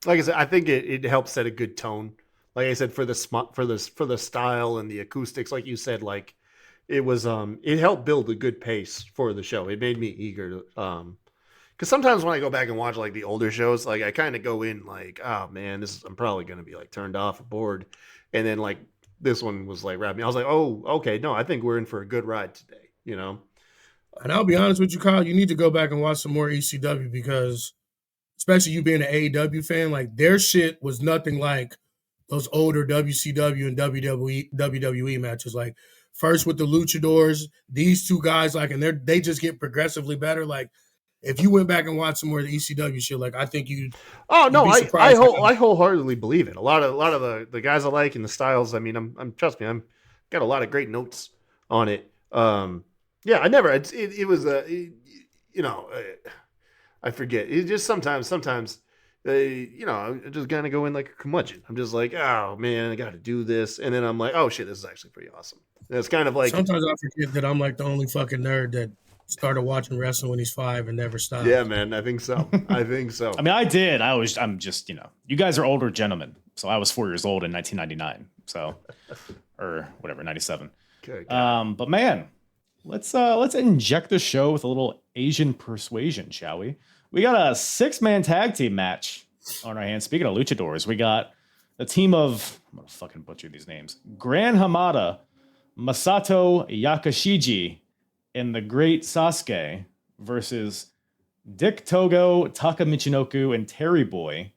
Like I said, I think it helps set a good tone. Like I said, for the style and the acoustics, like you said, like it was it helped build a good pace for the show. It made me eager to because sometimes when I go back and watch like the older shows, like I kind of go in like, oh man, I'm probably gonna be like turned off or bored, and then like this one was like wrapped me. I was like, oh, okay, no, I think we're in for a good ride today, you know. And I'll be honest with you, Kyle, you need to go back and watch some more ECW because, especially you being an AEW fan, like their shit was nothing like those older WCW and WWE matches. Like first with the Luchadors, these two guys, like, and they just get progressively better. Like if you went back and watched some more of the ECW shit, like I think you'd. Oh no, I wholeheartedly believe it. A lot of the guys I like and the styles. I mean, I'm trust me, I'm got a lot of great notes on it. Yeah, I never. It was I forget. It just sometimes. I just kind of go in like a curmudgeon. I'm just like, oh man, I got to do this, and then I'm like, oh shit, this is actually pretty awesome. And it's kind of like sometimes I forget that I'm like the only fucking nerd that started watching wrestling when he's 5 and never stopped. Yeah, man, I think so. I mean, I did. I'm just, you guys are older gentlemen, so I was 4 years old in 1999, so or whatever, 97. Okay. But man, let's inject the show with a little Asian persuasion, shall we? We got a 6-man tag team match on our hands. Speaking of luchadors, we got a team of, I'm going to fucking butcher these names, Gran Hamada Masato Yakashiji and the Great Sasuke versus Dick Togo, Taka Michinoku, and Terry Boy.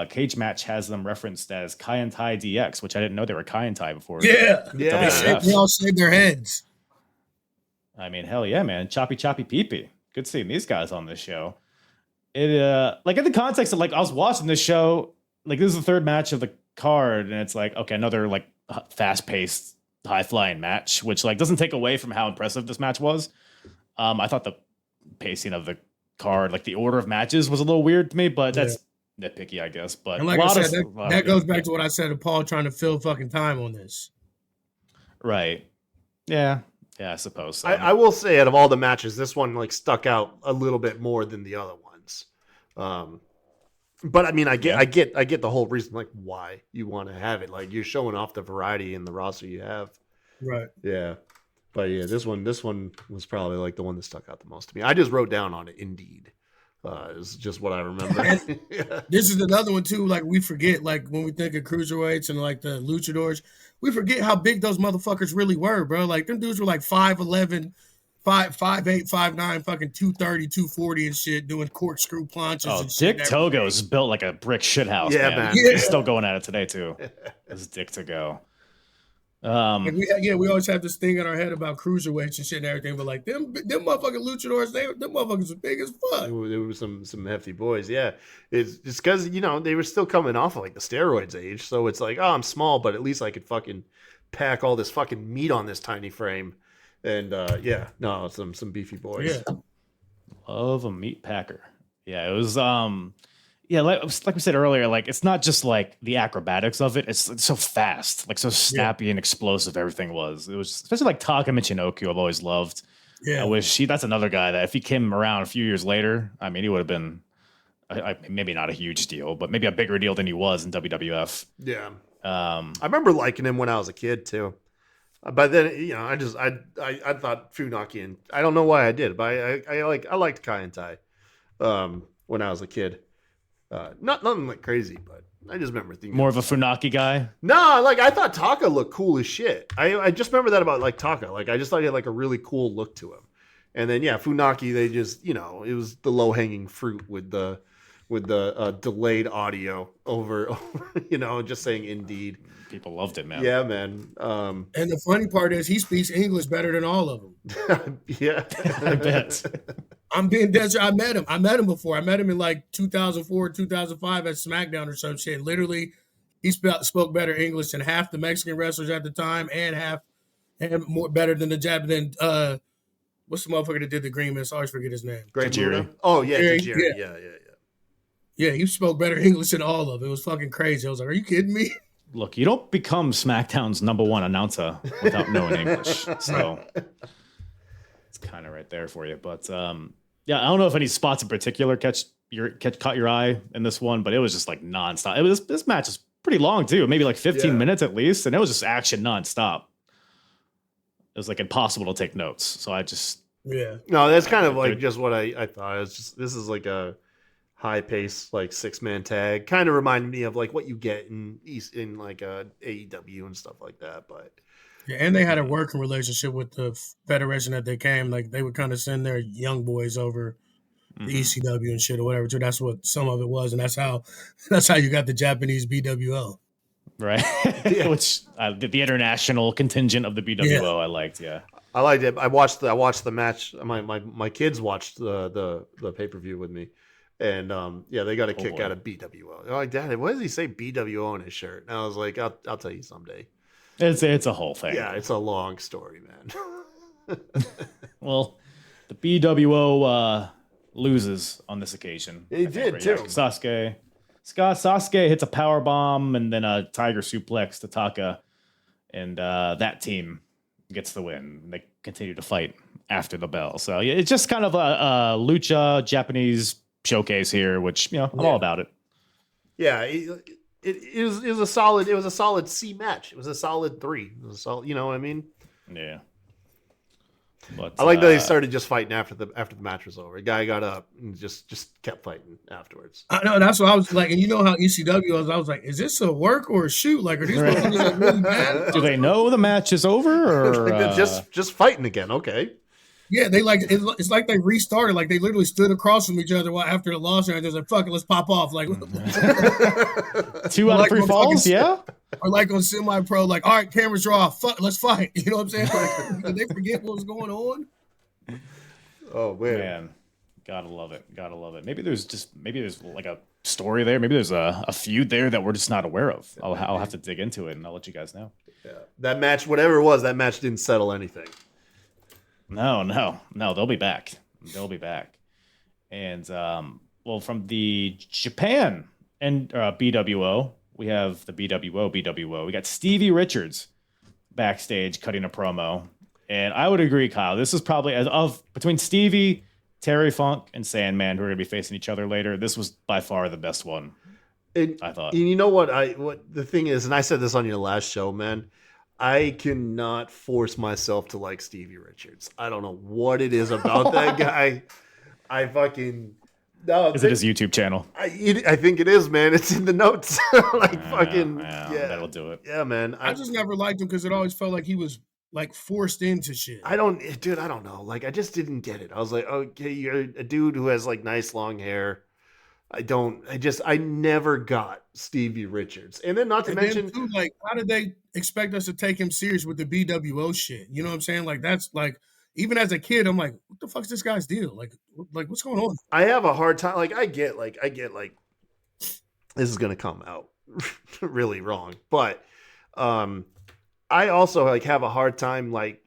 Cage Match has them referenced as Kaientai DX, which I didn't know they were Kaientai before. Yeah. Yeah. They all shaved their heads. I mean, hell yeah, man. Choppy pee-pee. Good seeing these guys on this show. It like in the context of like I was watching this show, like this is the third match of the card, and it's like, okay, another like fast-paced, high-flying match, which like doesn't take away from how impressive this match was. I thought the pacing of the card, like the order of matches, was a little weird to me, but that's nitpicky, I guess. But and like I said, that goes back to what I said to Paul trying to fill fucking time on this. Right. Yeah. Yeah, I suppose so. I will say, out of all the matches, this one like stuck out a little bit more than the other ones. But I mean, I get the whole reason, like why you want to have it. Like you're showing off the variety in the roster you have. Right. Yeah. But yeah, this one was probably like the one that stuck out the most to me. I just wrote down on it, indeed. Is just what I remember. Yeah. This is another one too. Like we forget, like when we think of cruiserweights and like the luchadors, we forget how big those motherfuckers really were, bro. Like them dudes were like 5'11", 5'8", 5'9", fucking 230, 240 and shit, doing corkscrew planches. Oh, and shit. Dick Togo's built like a brick shithouse. Yeah, man. man. Yeah. He's still going at it today too. It's Dick Togo. We always have this thing in our head about cruiserweights and shit and everything, but like them motherfucking luchadors, them motherfuckers are big as fuck. There were some hefty boys, yeah. It's just because they were still coming off of like the steroids age, so it's like, oh, I'm small, but at least I could fucking pack all this fucking meat on this tiny frame, and some beefy boys. Yeah, love a meat packer. Yeah, it was like we said earlier, like it's not just like the acrobatics of it. It's so fast, like so snappy and explosive. Everything was. It was especially like Taka Michinoku. I've always loved. Yeah, I wish that's another guy that if he came around a few years later, I mean, he would have been maybe not a huge deal, but maybe a bigger deal than he was in WWF. Yeah. I remember liking him when I was a kid too. But then I thought Funaki, and I don't know why I did, but I liked Kaientai when I was a kid. Nothing like crazy, but I just remember thinking more of a Funaki guy. No, like I thought Taka looked cool as shit. I just remember that about like Taka. Like I just thought he had like a really cool look to him. And then Funaki, they just it was the low hanging fruit with the delayed audio over just saying indeed. People loved it, man. Yeah, man. And the funny part is he speaks English better than all of them. Yeah, I bet. I'm being dead. I met him before. I met him in like 2004, 2005 at SmackDown or some shit. Literally, he spoke better English than half the Mexican wrestlers at the time, and more better than the Jap. Than what's the motherfucker that did the Green Mist? I always forget his name. Tajiri. Oh yeah, Tajiri. Yeah. Yeah, he spoke better English than all of it. It was fucking crazy. I was like, are you kidding me? Look, you don't become SmackDown's #1 announcer without knowing English. So it's kind of right there for you. But I don't know if any spots in particular caught your eye in this one, but it was just like nonstop. This match is pretty long too, maybe like 15 minutes at least, and it was just action nonstop. It was like impossible to take notes. So I just no, that's kind of like just what I thought. It's just this is like a high pace like 6-man tag, kind of reminded me of like what you get in like AEW and stuff like that. But and they had a working relationship with the federation that they came. Like they would kind of send their young boys over the ECW and shit or whatever. So that's what some of it was, and that's how you got the Japanese BWO, right? Which the international contingent of the BWO I liked. Yeah, I liked it. I watched the match. My kids watched the pay-per-view with me. And they got a kick out of BWO. They're like, Dad, what does he say BWO on his shirt? And I was like, I'll tell you someday. It's a whole thing. Yeah, it's a long story, man. Well, the BWO loses on this occasion. He did too. Sasuke hits a power bomb and then a tiger suplex to Taka, and that team gets the win. They continue to fight after the bell. So it's just kind of a lucha Japanese showcase here, which I'm all about it. Yeah, it was a solid C match. It was a solid 3. It was a solid, you know what I mean? Yeah. But I like that they started just fighting after the match was over. The guy got up and just kept fighting afterwards. I know, that's what I was like. And you know how ECW was? I was like, is this a work or a shoot? Like, are these motherfuckers like really mad? Do they know the match is over? Or just fighting again? Okay. Yeah, they like it's like they restarted. Like they literally stood across from each other after the loss, and they're like, "Fuck it, let's pop off." Like 2 out of 3 falls, yeah. Or like on semi-pro, like, all right, cameras are off. Fuck, let's fight. You know what I'm saying? Like, did they forget what was going on? Oh man, gotta love it. Maybe there's like a story there. Maybe there's a feud there that we're just not aware of. I'll have to dig into it, and I'll let you guys know. Yeah, that match, whatever it was, that match didn't settle anything. No, they'll be back. And well, from the Japan and BWO, we have the BWO. We got Stevie Richards backstage cutting a promo, and I would agree, Kyle. This is probably between Stevie, Terry Funk, and Sandman, who are going to be facing each other later. This was by far the best one. I thought. You know what the thing is, and I said this on your last show, man. I cannot force myself to like Stevie Richards. I don't know what it is about that guy. I fucking no. Is it his YouTube channel? I think it is, man. It's in the notes. Yeah, that'll do it. Yeah, man. I just never liked him because it always felt like he was like forced into shit. I don't know. Like I just didn't get it. I was like, okay, you're a dude who has like nice long hair. I never got Stevie Richards. And then not to mention, too, like, how did they expect us to take him serious with the BWO shit? You know what I'm saying? Like, that's like, even as a kid, I'm like, what the fuck's this guy's deal? Like what's going on? I have a hard time. Like, I get this is going to come out really wrong. But, I also like have a hard time, like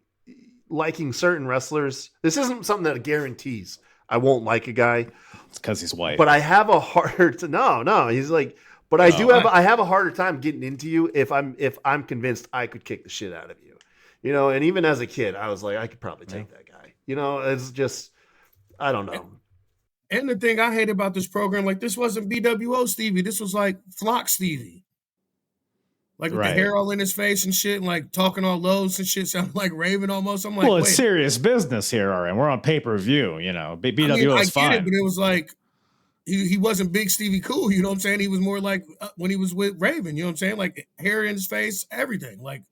liking certain wrestlers. This isn't something that guarantees I won't like a guy. It's because he's white. But I have a harder no. He's like, but I have a harder time getting into you if I'm convinced I could kick the shit out of you, you know. And even as a kid, I was like, I could probably take that guy. You know, it's just, I don't know. And the thing I hate about this program, like this wasn't BWO Stevie. This was like Flock Stevie. Like with the hair all in his face and shit, and like talking all low and shit, sounding like Raven almost. I'm like, well, it's serious business here, all right. We're on pay-per-view, you know. BWO is fine. I get it, but it was like he wasn't Big Stevie Cool, you know what I'm saying? He was more like when he was with Raven, you know what I'm saying? Like hair in his face, everything. Like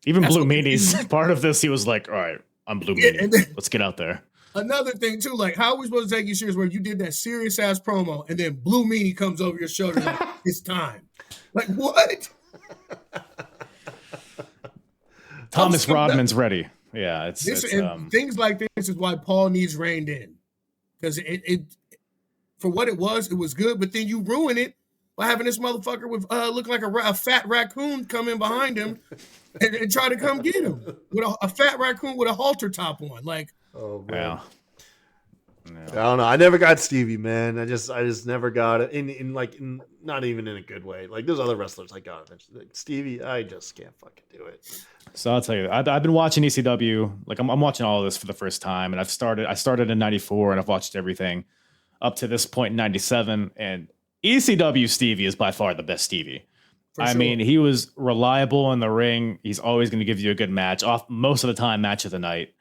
even Blue Meanie's part of this. He was like, all right, I'm Blue Meanie. Let's get out there. Another thing too, like how are we supposed to take you serious where you did that serious ass promo and then Blue Meanie comes over your shoulder like it's time? Like what? Thomas Rodman's ready. Yeah, it's things like this is why Paul needs reined in, because it for what it was good, but then you ruin it by having this motherfucker with look like a fat raccoon come in behind him and try to come get him with a fat raccoon with a halter top on. Like, oh man. Yeah. I don't know. I never got Stevie, man. I just never got it. In not even in a good way. Like there's other wrestlers I got eventually. Like Stevie, I just can't fucking do it. So I'll tell you, I've been watching ECW. Like I'm watching all of this for the first time, and I started in '94, and I've watched everything up to this point in '97. And ECW Stevie is by far the best Stevie. I mean, he was reliable in the ring. He's always going to give you a good match. Most of the time, match of the night.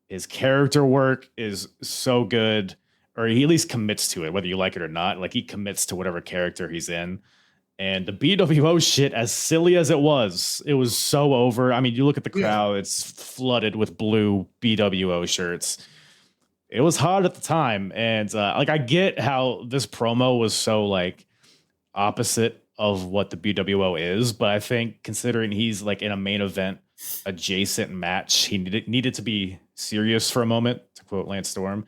His character work is so good, or he at least commits to it, whether you like it or not. Like he commits to whatever character he's in. And the BWO shit, as silly as it was so over. I mean, you look at the crowd, it's flooded with blue BWO shirts. It was hot at the time. And like, I get how this promo was so like opposite of what the BWO is, but I think considering he's like in a main event adjacent match, he needed to be serious for a moment, to quote Lance Storm.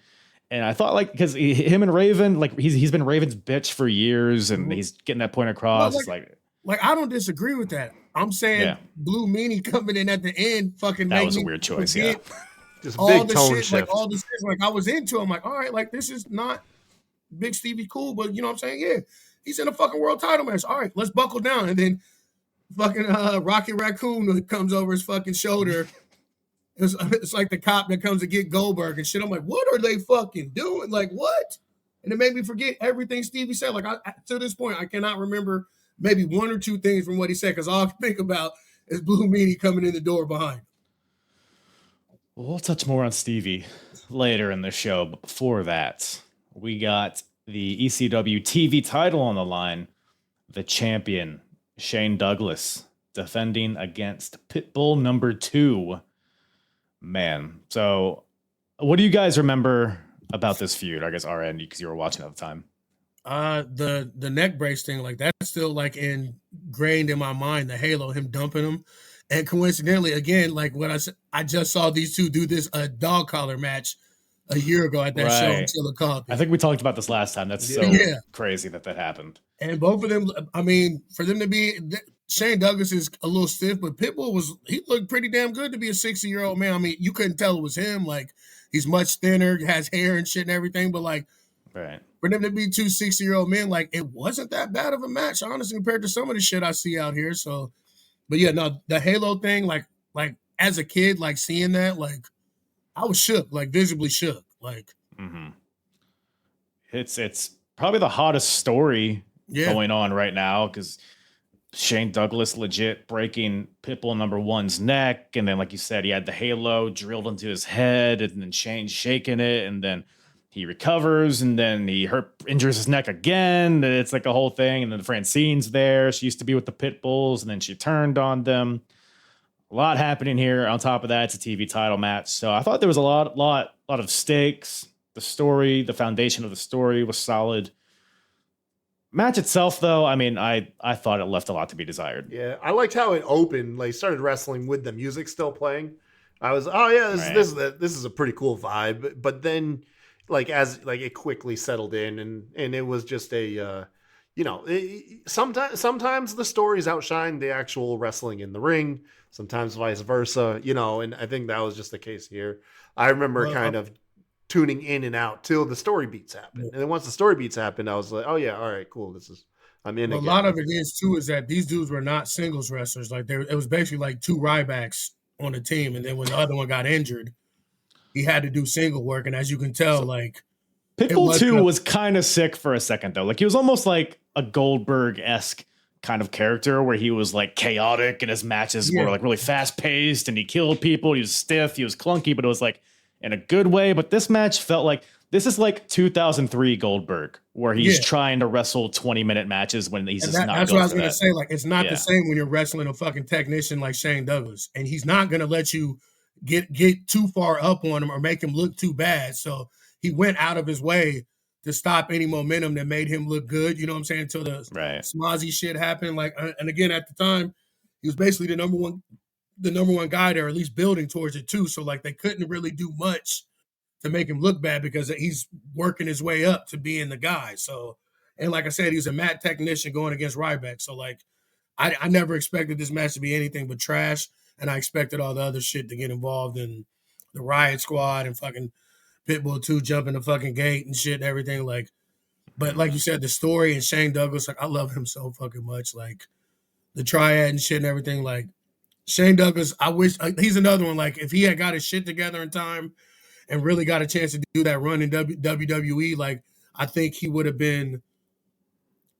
And I thought, like, because him and Raven, like he's been Raven's bitch for years, and he's getting that point across. Well, like I don't disagree with that. I'm saying Blue Meanie coming in at the end, fucking that was a weird choice. Yeah, just big tone shift. Like all the shit, like I was into. I'm like, all right, like this is not Big Stevie Cool, but you know what I'm saying? Yeah, he's in a fucking world title match. All right, let's buckle down, and then fucking Rocky Raccoon comes over his fucking shoulder. It's like the cop that comes to get Goldberg and shit. I'm like, what are they fucking doing? Like, what? And it made me forget everything Stevie said. Like, to this point, I cannot remember maybe one or two things from what he said, because all I think about is Blue Meanie coming in the door behind. We'll touch more on Stevie later in the show, but before that, we got the ECW TV title on the line. The champion, Shane Douglas, defending against Pitbull number 2. Man, so what do you guys remember about this feud? I guess our end, because you were watching at the time. The neck brace thing, like that's still like ingrained in my mind. The Halo, him dumping him, and coincidentally, again, like what I just saw these two do this dog collar match a year ago at that show in Chillicothe. I think we talked about this last time. That's so crazy that happened. And both of them, I mean, for them to be Shane Douglas is a little stiff, but Pitbull he looked pretty damn good to be a 60-year-old man. I mean, you couldn't tell it was him. Like he's much thinner, has hair and shit and everything, but like. Right. For them to be 2 60-year-old men, like it wasn't that bad of a match, honestly, compared to some of the shit I see out here. So, but yeah, no, the Halo thing, like as a kid, like seeing that, like I was shook, like visibly shook, like. It's probably the hottest story going on right now because Shane Douglas legit breaking Pitbull number 1's neck, and then like you said, he had the Halo drilled into his head, and then Shane shaking it, and then. He recovers, and then he injures his neck again. It's like a whole thing. And then Francine's there. She used to be with the Pitbulls, and then she turned on them. A lot happening here. On top of that, it's a TV title match. So I thought there was a lot of stakes. The story, the foundation of the story was solid. Match itself, though, I mean, I thought it left a lot to be desired. Yeah, I liked how it opened. Like, started wrestling with the music still playing. I was, this is a pretty cool vibe. But then. Like it quickly settled in and it was just a sometimes the stories outshine the actual wrestling in the ring, sometimes vice versa, and I think that was just the case here. I remember kind of tuning in and out till the story beats happened. And then once the story beats happened, I was like, oh yeah, all right, cool. I'm in again. A lot of it is too is that these dudes were not singles wrestlers. Like it was basically like 2 Rybacks on the team, and then when the other one got injured, he had to do single work, and as you can tell, like Pitbull 2 was kind of sick for a second though. Like he was almost like a Goldberg-esque kind of character where he was like chaotic and his matches were like really fast paced and he killed people. He was stiff, he was clunky, but it was like in a good way. But this match felt like this is like 2003 Goldberg where he's trying to wrestle 20-minute matches when he's just not. That's what I was gonna say. Like it's not the same when you're wrestling a fucking technician like Shane Douglas, and he's not gonna let you get too far up on him or make him look too bad. So he went out of his way to stop any momentum that made him look good. You know what I'm saying? Until the Smozzy shit happened. Like, and again, at the time, he was basically the number one guy there, or at least building towards it too. So like they couldn't really do much to make him look bad because he's working his way up to being the guy. So, and like I said, he's a mat technician going against Ryback. So like, I never expected this match to be anything but trash. And I expected all the other shit to get involved in the Riot Squad and fucking Pitbull 2 jumping the fucking gate and shit and everything. Like, but like you said, the story and Shane Douglas, like I love him so fucking much. Like the triad and shit and everything. Like Shane Douglas, I wish he's another one. Like if he had got his shit together in time and really got a chance to do that run in WWE, like I think he would have been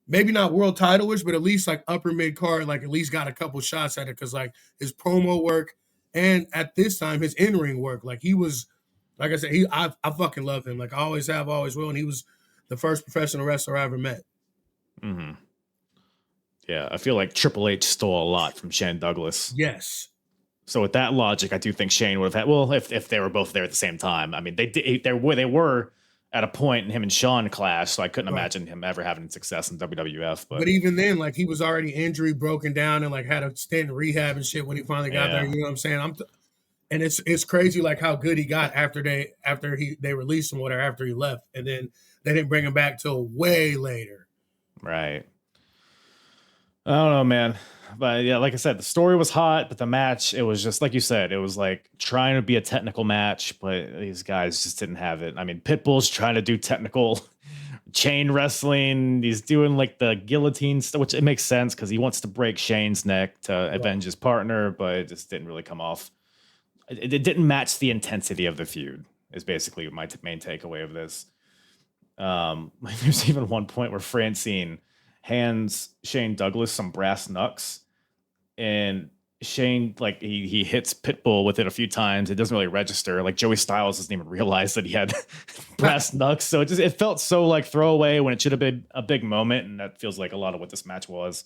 maybe not world title-ish, but at least like upper mid card, like at least got a couple shots at it because like his promo work and at this time his in-ring work, like he was, like I said, I fucking love him. Like I always have, always will, and he was the first professional wrestler I ever met. Mm-hmm. Yeah, I feel like Triple H stole a lot from Shane Douglas. Yes. So with that logic, I do think Shane would have had. Well, if they were both there at the same time, I mean, they were at a point in him and Shawn clash, so I couldn't imagine him ever having success in WWF. But even then, like he was already injury broken down and like had a stint in rehab and shit when he finally got there. You know what I'm saying? And it's crazy like how good he got after they released him, whatever, after he left, and then they didn't bring him back till way later. Right. I don't know, man. But yeah, like I said, the story was hot, but the match, it was just like you said, it was like trying to be a technical match, but these guys just didn't have it. I mean, Pitbull's trying to do technical chain wrestling. He's doing like the guillotine stuff, which it makes sense because he wants to break Shane's neck to avenge his partner, but it just didn't really come off. It didn't match the intensity of the feud, is basically my main takeaway of this. There's even one point where Francine hands Shane Douglas some brass knucks, and Shane, like he hits Pitbull with it a few times. It doesn't really register. Like Joey Styles doesn't even realize that he had brass knucks. So it felt so like throwaway when it should have been a big moment. And that feels like a lot of what this match was.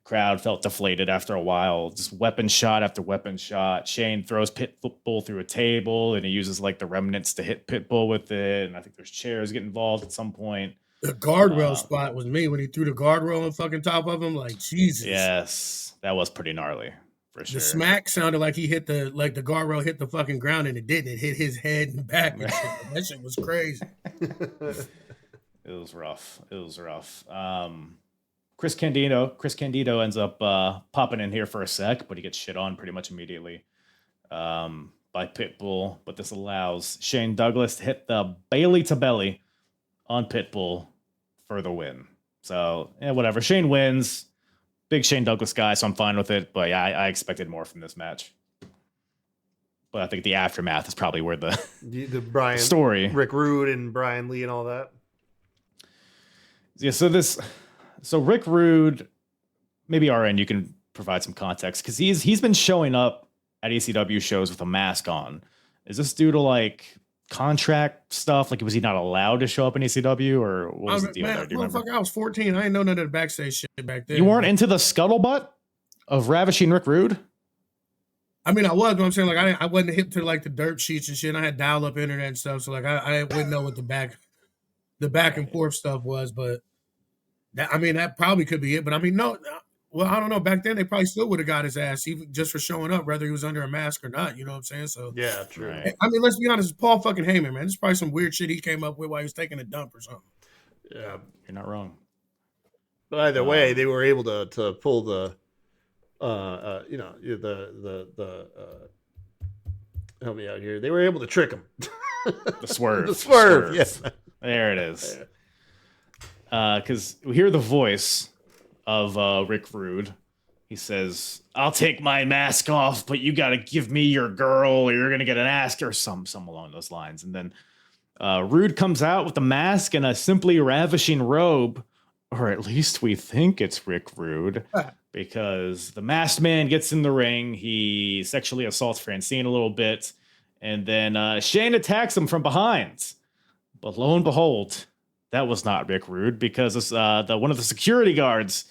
Crowd felt deflated after a while. Just weapon shot after weapon shot. Shane throws Pitbull through a table and he uses like the remnants to hit Pitbull with it. And I think there's chairs get involved at some point. The guardrail spot was me when he threw the guardrail on fucking top of him. Like, Jesus. Yes, that was pretty gnarly. For sure. The smack sounded like he hit the guardrail hit the fucking ground and it didn't. It hit his head and back. And shit. That shit was crazy. It was rough. Chris Candido ends up popping in here for a sec, but he gets shit on pretty much immediately by Pitbull. But this allows Shane Douglas to hit the Bailey to belly on Pitbull for the win. So, whatever. Shane wins. Big Shane Douglas guy, so I'm fine with it. But yeah, I expected more from this match. But I think the aftermath is probably where the Brian story, Rick Rude and Brian Lee and all that. Yeah. So Rick Rude, maybe RN, you can provide some context because he's been showing up at ECW shows with a mask on. Is this due to like contract stuff? Like, was he not allowed to show up in ECW, or what was the deal there? Do you remember? I was 14. I didn't know none of the backstage shit back then. You weren't into the scuttlebutt of ravishing Rick Rude? I mean, I was, but I'm saying like I wasn't hip to like the dirt sheets and shit. I had dial-up internet and stuff, so like I wouldn't know what the back and forth stuff was. But that probably could be it. But I mean, no. Well, I don't know. Back then, they probably still would have got his ass even just for showing up, whether he was under a mask or not. You know what I'm saying? So yeah, true. Right. I mean, let's be honest. It's Paul fucking Heyman, man. This is probably some weird shit he came up with while he was taking a dump or something. Yeah, you're not wrong. But either way, they were able to pull the, help me out here. They were able to trick him. The swerve. The swerve. Yes. There it is. Because we hear the voice of Rick Rude. He says, "I'll take my mask off, but you got to give me your girl, or you're gonna get an ask," or some along those lines. And then Rude comes out with the mask and a simply ravishing robe, or at least we think it's Rick Rude, because the masked man gets in the ring. He sexually assaults Francine a little bit, and then Shane attacks him from behind. But lo and behold, that was not Rick Rude, because one of the security guards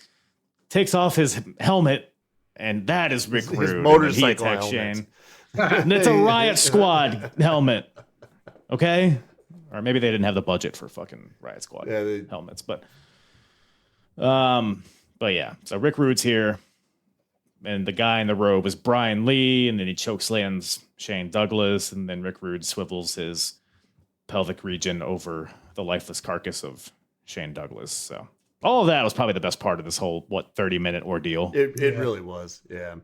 takes off his helmet, and that is Rick Rude. His motorcycle helmet. Shane. And it's a Riot Squad helmet. Okay? Or maybe they didn't have the budget for fucking Riot Squad helmets. But yeah. So Rick Rude's here, and the guy in the robe is Brian Lee, and then he chokeslams Shane Douglas, and then Rick Rude swivels his pelvic region over the lifeless carcass of Shane Douglas. So all of that was probably the best part of this whole 30-minute ordeal. It really was. Yeah.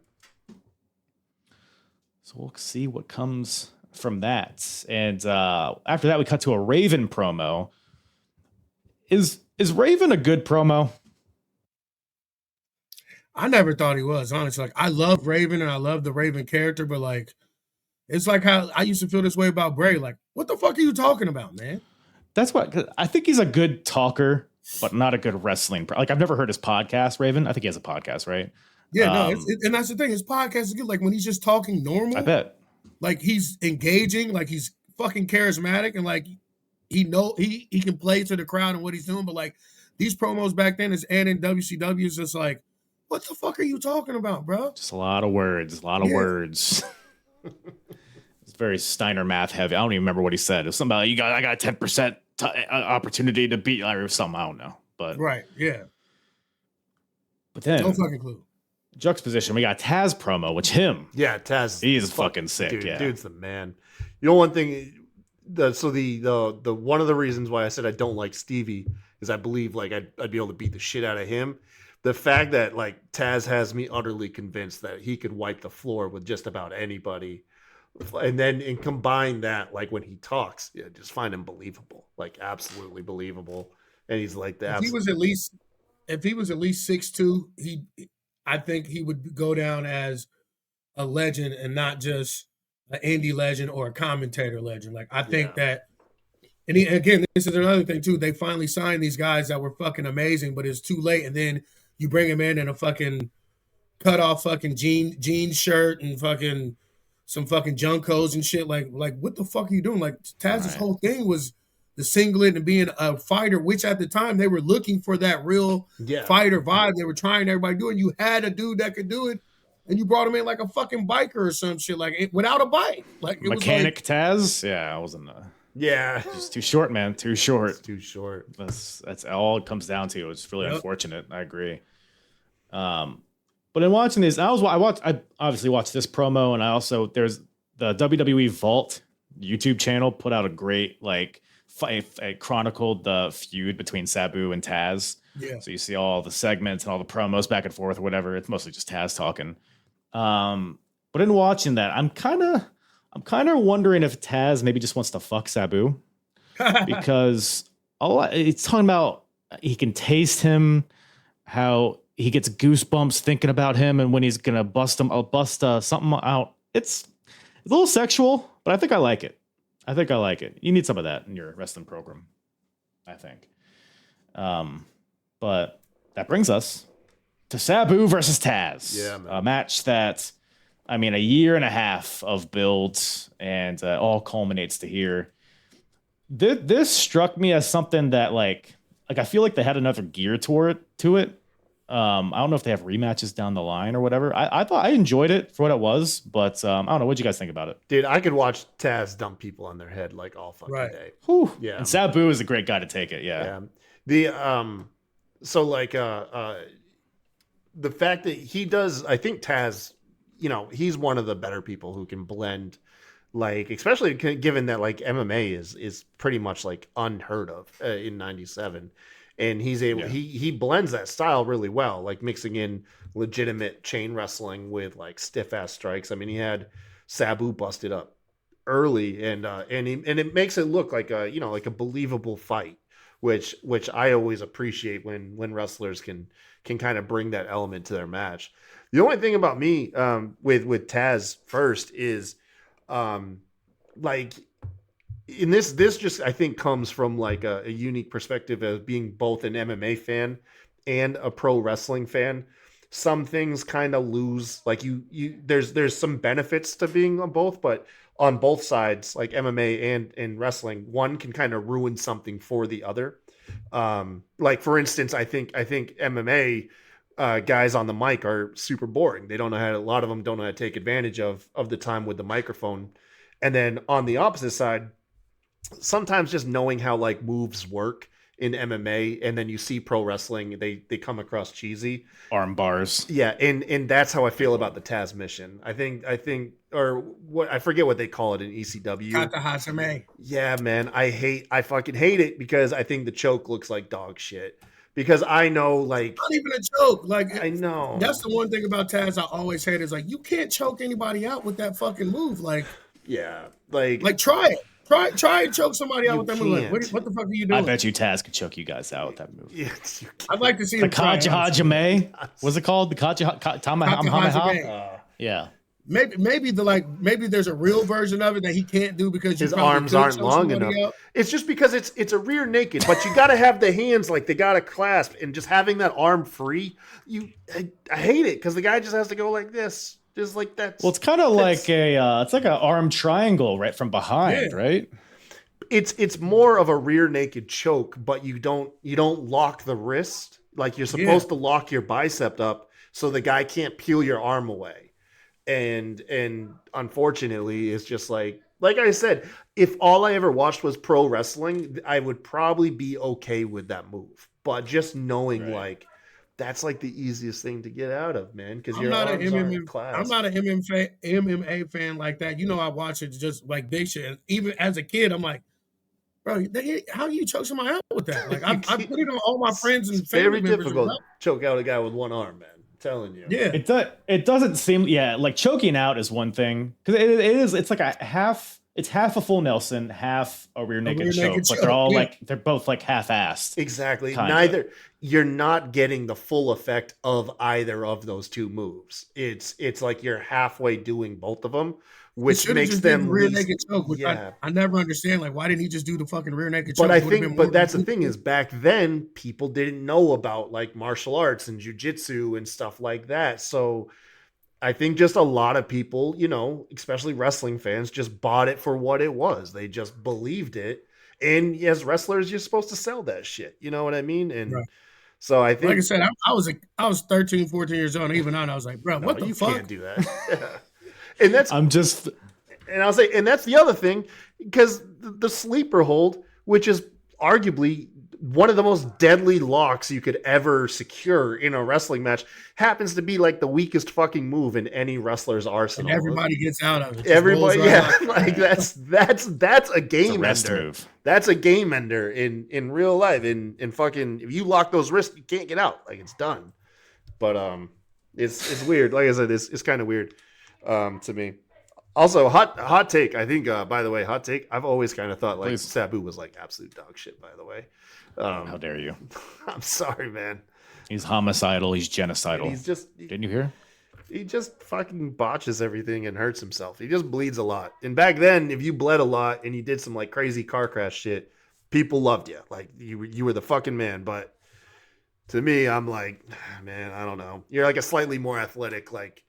So we'll see what comes from that. And after that, we cut to a Raven promo. Is Raven a good promo? I never thought he was, honestly. Like, I love Raven and I love the Raven character, but like, it's like how I used to feel this way about Bray. Like, what the fuck are you talking about, man? That's what I think. He's a good talker, but not a good wrestling. Like, I've never heard his podcast, Raven. I think he has a podcast, right? Yeah, and that's the thing. His podcast is good. Like, when he's just talking normal, I bet. Like, he's engaging, like he's fucking charismatic, and like he can play to the crowd and what he's doing. But like these promos back then and in WCW is just like, what the fuck are you talking about, bro? Just a lot of words. It's very Steiner math heavy. I don't even remember what he said. It was something about I got a 10% opportunity to beat, or something. I don't know. But right, yeah. But then no fucking clue. Juxtaposition. We got Taz promo, which Taz, he's fucking sick. Dude, dude's the man. You know, one thing. The one of the reasons why I said I don't like Stevie is I believe like I'd be able to beat the shit out of him. The fact that like Taz has me utterly convinced that he could wipe the floor with just about anybody, and combine that like when he talks, just find him believable, like absolutely believable. And he's like that. If he was at least 6'2", I think he would go down as a legend and not just an indie legend or a commentator legend. Like, I think that, and again, this is another thing too. They finally signed these guys that were fucking amazing, but it's too late. And then you bring him in a fucking cut off fucking jean shirt and fucking some fucking Junkos and shit. Like what the fuck are you doing? Like Taz's whole thing was the singlet and being a fighter, which at the time they were looking for that real fighter vibe. They were trying everybody to do it. You had a dude that could do it, and you brought him in like a fucking biker or some shit, like without a bike. Like it Mechanic was like, Taz. Yeah, I wasn't. Just too short, man. Too short. It's too short. That's all it comes down to. It's really unfortunate. I agree. But in watching these, I obviously watched this promo, and I also there's the WWE Vault YouTube channel put out a great it chronicled the feud between Sabu and Taz. Yeah. So you see all the segments and all the promos back and forth or whatever. It's mostly just Taz talking. But in watching that, I'm kind of wondering if Taz maybe just wants to fuck Sabu because it's talking about he can taste him, how he gets goosebumps thinking about him, and when he's gonna bust something out. It's a little sexual, but I think I like it. You need some of that in your wrestling program, I think. But that brings us to Sabu versus Taz. Yeah, man. A match that, I mean, a year and a half of builds and all culminates to here. This struck me as something that like I feel like they had another gear to it. I don't know if they have rematches down the line or whatever. I thought I enjoyed it for what it was, but I don't know. What'd you guys think about it? Dude, I could watch Taz dump people on their head like all fucking day. Whew. Yeah. And Sabu is a great guy to take it. Yeah. So like the fact that he does, I think Taz, he's one of the better people who can blend, like, especially given that like MMA is pretty much like unheard of in '97. And he's able, he blends that style really well, like mixing in legitimate chain wrestling with like stiff ass strikes. I mean, he had Sabu busted up early, and it makes it look like like a believable fight, which I always appreciate when wrestlers can kind of bring that element to their match. The only thing about me with Taz first is like. In this just I think comes from like a unique perspective of being both an MMA fan and a pro wrestling fan. Some things kind of lose, like there's some benefits to being on both, but on both sides, like MMA and wrestling, one can kind of ruin something for the other. Like for instance, I think MMA guys on the mic are super boring. They don't know a lot of them don't know how to take advantage of the time with the microphone. And then on the opposite side, sometimes just knowing how like moves work in MMA, and then you see pro wrestling, they come across cheesy. Arm bars. Yeah, and that's how I feel about the Tazmission. I think or what, I forget what they call it in ECW. Katahasame. Yeah, man, I fucking hate it because I think the choke looks like dog shit. Because I know, like, not even a choke. Like, I know that's the one thing about Taz I always hate is like you can't choke anybody out with that fucking move. Like, yeah, like try it. Try and choke somebody out with that move. Like, what the fuck are you doing? I bet you Taz could choke you guys out with that move. Yes, you can. I'd like to see the Kajahajime. What's it called? The Kajahajime. Yeah. Maybe there's a real version of it that he can't do because his arms aren't long enough. Out. It's just because it's a rear naked, but you got to have the hands like they got to clasp, and just having that arm free. I hate it because the guy just has to go like this. Just like that. Well, it's kind of like it's like an arm triangle right from behind, right? It's more of a rear naked choke, but you don't lock the wrist. Like you're supposed to lock your bicep up so the guy can't peel your arm away. And unfortunately, it's just like I said, if all I ever watched was pro wrestling, I would probably be okay with that move. But just knowing like that's like the easiest thing to get out of, man, because you're not an MMA class. I'm not an MMA fan like that. I watch it just like big shit. And even as a kid, I'm like, bro, how do you choke somebody out with that? Like I put it on all my friends and family members. Very difficult to choke out a guy with one arm, man. I'm telling you. Yeah. It doesn't seem like choking out is one thing because it is. It's like a half. it's half a full Nelson, half a rear naked choke, but they're all they're both like half-assed. Exactly. Kinda. You're not getting the full effect of either of those two moves. It's like you're halfway doing both of them, which makes them rear naked choke. Which I never understand. Like, why didn't he just do the fucking rear naked choke? But that's the thing is, back then people didn't know about like martial arts and jujitsu and stuff like that. So I think just a lot of people, especially wrestling fans, just bought it for what it was. They just believed it. And as wrestlers, you're supposed to sell that shit. You know what I mean? And so I think, like I said, I was 13, 14 years old. And even on, I was like, bro, what the fuck? You can't do that. And I'll say, and that's the other thing, because the sleeper hold, which is arguably one of the most deadly locks you could ever secure in a wrestling match, happens to be like the weakest fucking move in any wrestler's arsenal. And everybody gets out of it. Everybody, like that's a game ender. Move. That's a game ender in real life. In fucking, if you lock those wrists, you can't get out. Like, it's done. But it's weird. Like I said, it's kind of weird to me. Also, hot take. I think, by the way, hot take. I've always kind of thought like Sabu was like absolute dog shit. By the way, how dare you? I'm sorry, man. He's homicidal. He's genocidal. Didn't you hear? He just fucking botches everything and hurts himself. He just bleeds a lot. And back then, if you bled a lot and you did some like crazy car crash shit, people loved you. Like you were the fucking man. But to me, I'm like, man, I don't know. You're like a slightly more athletic, like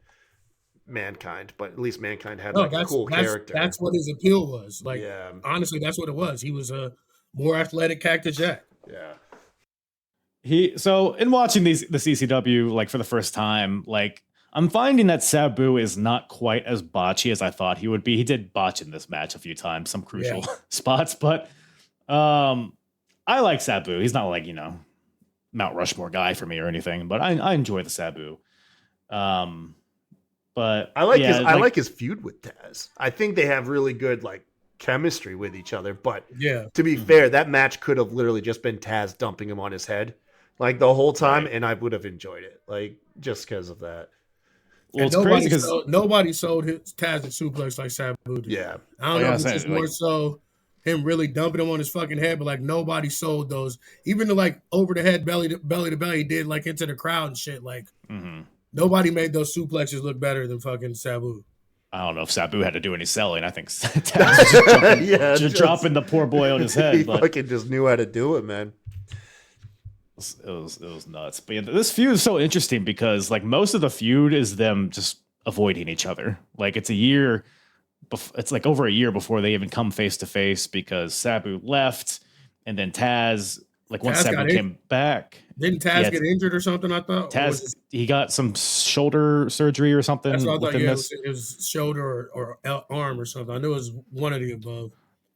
Mankind, but at least Mankind had a cool character. That's what his appeal was. Like, honestly, that's what it was. He was a more athletic Cactus Jack. Yeah. So in watching the ECW like for the first time, like I'm finding that Sabu is not quite as botchy as I thought he would be. He did botch in this match a few times, some crucial spots, but I like Sabu. He's not like, Mount Rushmore guy for me or anything, but I enjoy the Sabu. But I like his feud with Taz. I think they have really good like chemistry with each other. But to be fair, that match could have literally just been Taz dumping him on his head like the whole time, and I would have enjoyed it, like just because of that. Well, it's crazy because nobody sold his Taz a suplex like Sabu did. Yeah, I don't know if it's more so him really dumping him on his fucking head, but like nobody sold those. Even the like over the head belly to belly he did like into the crowd and shit. Like. Mm-hmm. Nobody made those suplexes look better than fucking Sabu. I don't know if Sabu had to do any selling. I think Taz was dropping the poor boy on his head. He fucking just knew how to do it, man. It was nuts. But this feud is so interesting because like most of the feud is them just avoiding each other. Like it's like over a year before they even come face to face because Sabu left and then Taz. Like once Sabu came back. Didn't Taz get injured or something, I thought? Taz, he got some shoulder surgery or something. That's what I thought, it was shoulder or arm or something. I knew it was one of the above.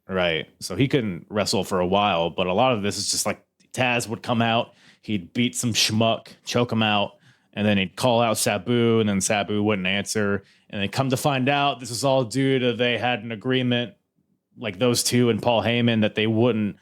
Right. So he couldn't wrestle for a while, but a lot of this is just like Taz would come out, he'd beat some schmuck, choke him out, and then he'd call out Sabu, and then Sabu wouldn't answer. And then come to find out, this was all due to they had an agreement, like those two and Paul Heyman, that they wouldn't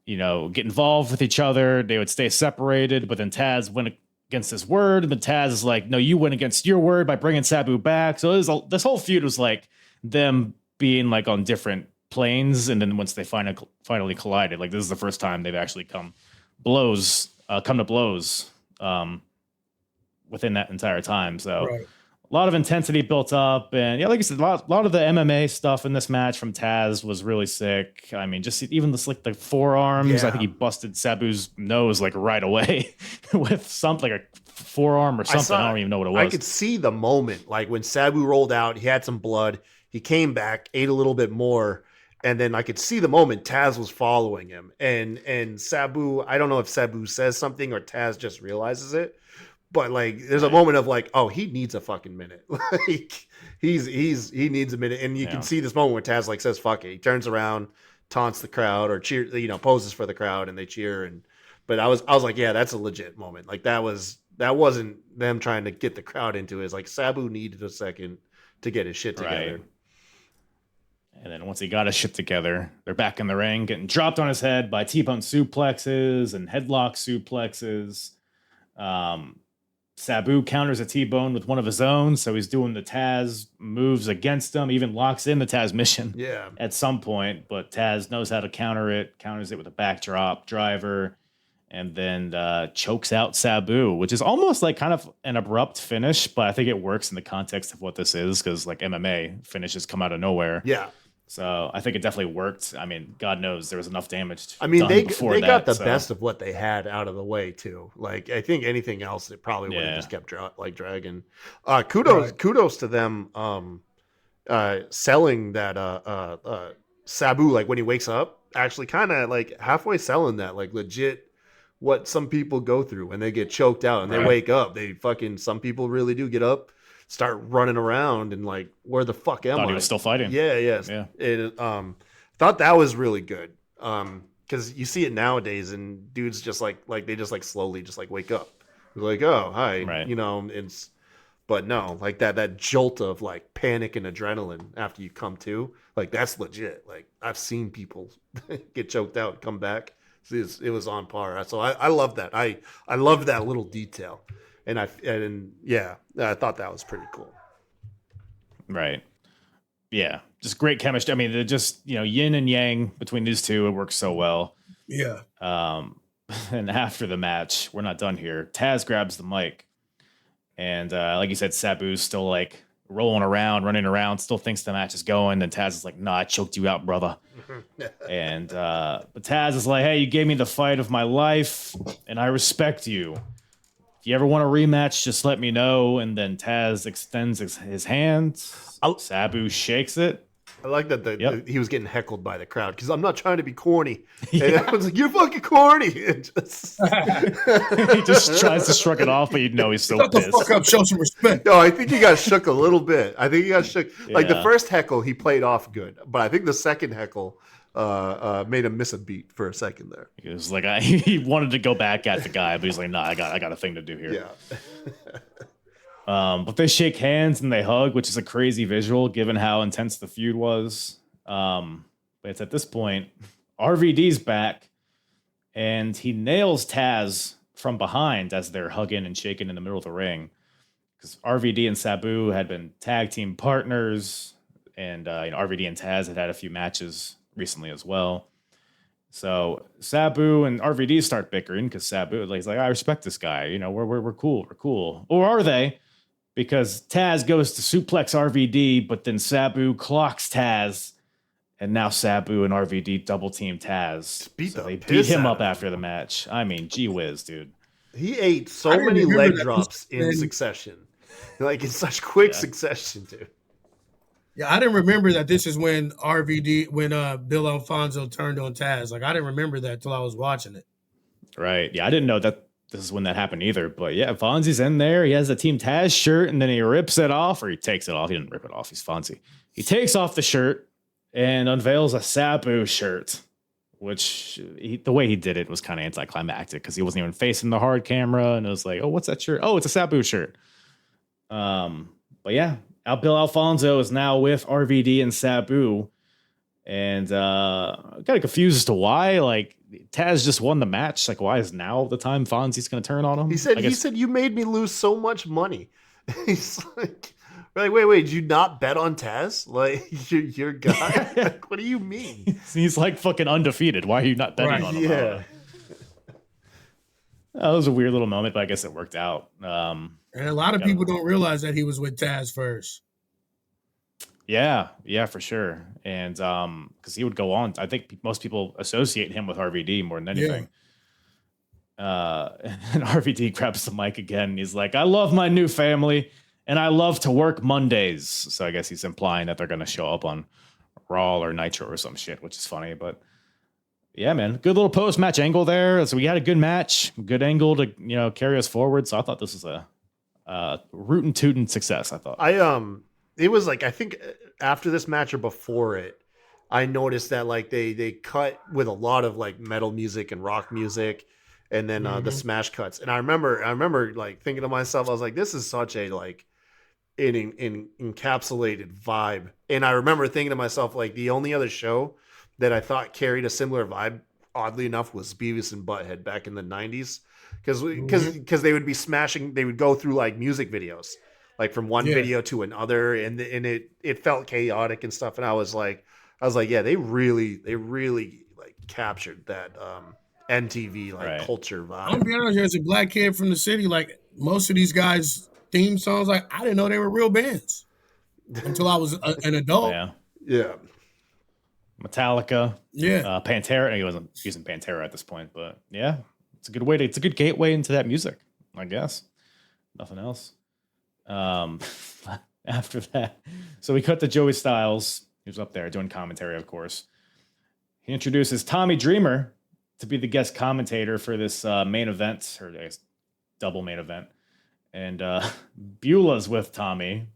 get involved with each other. They would stay separated, but then Taz went against his word, and then Taz is like, no, you went against your word by bringing Sabu back. So this whole feud was like them being like on different planes, and then once they finally collided, like this is the first time they've actually come to blows within that entire time. So a lot of intensity built up, and like I said, a lot of the MMA stuff in this match from Taz was really sick. I mean, just even the forearms. I think he busted Sabu's nose like right away with something like a forearm or something. I don't even know what it was. I could see the moment, like when Sabu rolled out, he had some blood. He came back, ate a little bit more, and then I could see the moment Taz was following him. And Sabu, I don't know if Sabu says something or Taz just realizes it. But like, there's a moment of like, oh, he needs a fucking minute. Like he needs a minute, and you can see this moment where Taz like says, "Fuck it." He turns around, taunts the crowd, or poses for the crowd, and they cheer. But I was like, yeah, that's a legit moment. Like that wasn't them trying to get the crowd into it. It's like Sabu needed a second to get his shit together. Right. And then once he got his shit together, they're back in the ring, getting dropped on his head by T-bone suplexes and headlock suplexes. Sabu counters a T-bone with one of his own, so he's doing the Taz moves against him, even locks in the Tazmission at some point, but Taz knows how to counters it with a backdrop driver, and then chokes out Sabu, which is almost like kind of an abrupt finish, but I think it works in the context of what this is, because like MMA finishes come out of nowhere. Yeah. So I think it definitely worked. I mean, God knows there was enough damage. They got the best of what they had out of the way too. Like I think anything else, it probably would have just kept dragging. Kudos to them selling that Sabu, like when he wakes up, actually kind of like halfway selling that, like legit what some people go through when they get choked out and they wake up. They some people really do get up, start running around and like, where the fuck am I? He was still fighting. Yeah. Thought that was really good. Because you see it nowadays and dudes just like they just like slowly just like wake up. They're like, oh, hi. Right. But no, like that jolt of like panic and adrenaline after you come to, like that's legit. Like I've seen people get choked out and come back. It was on par. So I love that. I love that little detail. And I thought that was pretty cool. Right. Yeah. Just great chemistry. I mean, they're just, yin and yang between these two. It works so well. Yeah. And after the match, we're not done here. Taz grabs the mic. And like you said, Sabu's still like rolling around, running around, still thinks the match is going. And Taz is like, nah, I choked you out, brother. And but Taz is like, hey, you gave me the fight of my life, and I respect you. If you ever want a rematch, just let me know. And then Taz extends his hand. Sabu shakes it. I like that he was getting heckled by the crowd because I'm not trying to be corny. And everyone's like, you're fucking corny. He just tries to shrug it off, but he's so pissed. Shut the fuck up, show some respect. No, I think he got shook a little bit. Like the first heckle, he played off good. But I think the second heckle made him miss a beat for a second there. He was like, he wanted to go back at the guy, but he's like, nah, I got a thing to do here. Yeah. But they shake hands and they hug, which is a crazy visual given how intense the feud was. But it's at this point, RVD's back and he nails Taz from behind as they're hugging and shaking in the middle of the ring. Because RVD and Sabu had been tag team partners, and RVD and Taz had a few matches recently as well. So Sabu and RVD start bickering because Sabu he's like, I respect this guy. We're cool. Or are they? Because Taz goes to suplex RVD, but then Sabu clocks Taz, and now Sabu and RVD double team Taz. They beat him up after the match. I mean, gee whiz, dude. He ate so many leg drops in succession, like in such quick succession, dude. Yeah, I didn't remember that this is when Bill Alfonso turned on Taz. Like I didn't remember that till I was watching it. Right. Yeah, I didn't know that. This is when that happened either. But yeah, Fonzie's in there. He has a Team Taz shirt and then he rips it off, or he takes it off. He didn't rip it off. He's Fonzie. He takes off the shirt and unveils a Sabu shirt, which the way he did it was kind of anticlimactic because he wasn't even facing the hard camera. And it was like, oh, what's that shirt? Oh, it's a Sabu shirt. But yeah, Bill Alfonso is now with RVD and Sabu. And kind of confused as to why, like, Taz just won the match. Like, why is now the time Fonzie's going to turn on him? He said, you made me lose so much money. He's like, wait, did you not bet on Taz? Like, your guy? Like, what do you mean? He's like fucking undefeated. Why are you not betting on him? Yeah. That was a weird little moment, but I guess it worked out. And a lot of people don't realize that he was with Taz first. Yeah, for sure. And because he would go on, I think most people associate him with RVD more than anything. Yeah. And RVD grabs the mic again. And he's like, I love my new family and I love to work Mondays. So I guess he's implying that they're going to show up on Raw or Nitro or some shit, which is funny. But yeah, man, good little post-match angle there. So we had a good match, good angle to, carry us forward. So I thought this was a rootin' tootin' success, I thought. It was like, I think after this match or before it, I noticed that like they cut with a lot of like metal music and rock music, and then the smash cuts. And I remember like thinking to myself, I was like, this is such a like an encapsulated vibe. And I remember thinking to myself, like the only other show that I thought carried a similar vibe, oddly enough, was Beavis and Butthead back in the 90s. because they would be smashing. They would go through like music videos, like from one video to another, and it felt chaotic and stuff. And I was like, yeah, they really like captured that NTV like culture vibe. I'm be honest, as a black kid from the city, like most of these guys' theme songs, like I didn't know they were real bands until I was an adult. Yeah. Metallica. Yeah. Pantera. He wasn't using Pantera at this point, but yeah, it's a good way to. It's a good gateway into that music, I guess. Nothing else. After that, so we cut to Joey Styles. He was up there doing commentary, of course. He introduces Tommy Dreamer to be the guest commentator for this main event, or I guess double main event. And Beulah's with Tommy.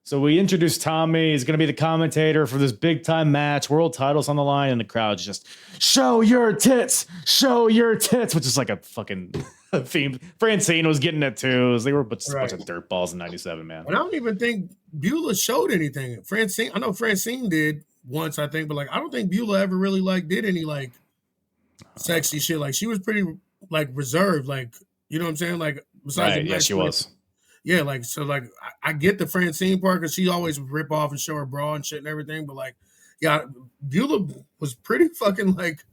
So we introduced Tommy. He's going to be the commentator for this big time match. World titles on the line. And the crowd's just, show your tits, which is like a fucking theme. Francine was getting it too. They were a bunch of dirt balls in 97, man. And I don't even think Beulah showed anything. I know Francine did once, I think, but like I don't think Beulah ever really like did any like sexy shit. Like she was pretty like reserved, like, you know what I'm saying? Like besides right, yeah, she was. Yeah, like so like I get the Francine part because she always would rip off and show her bra and shit and everything, but like yeah, Beulah was pretty fucking like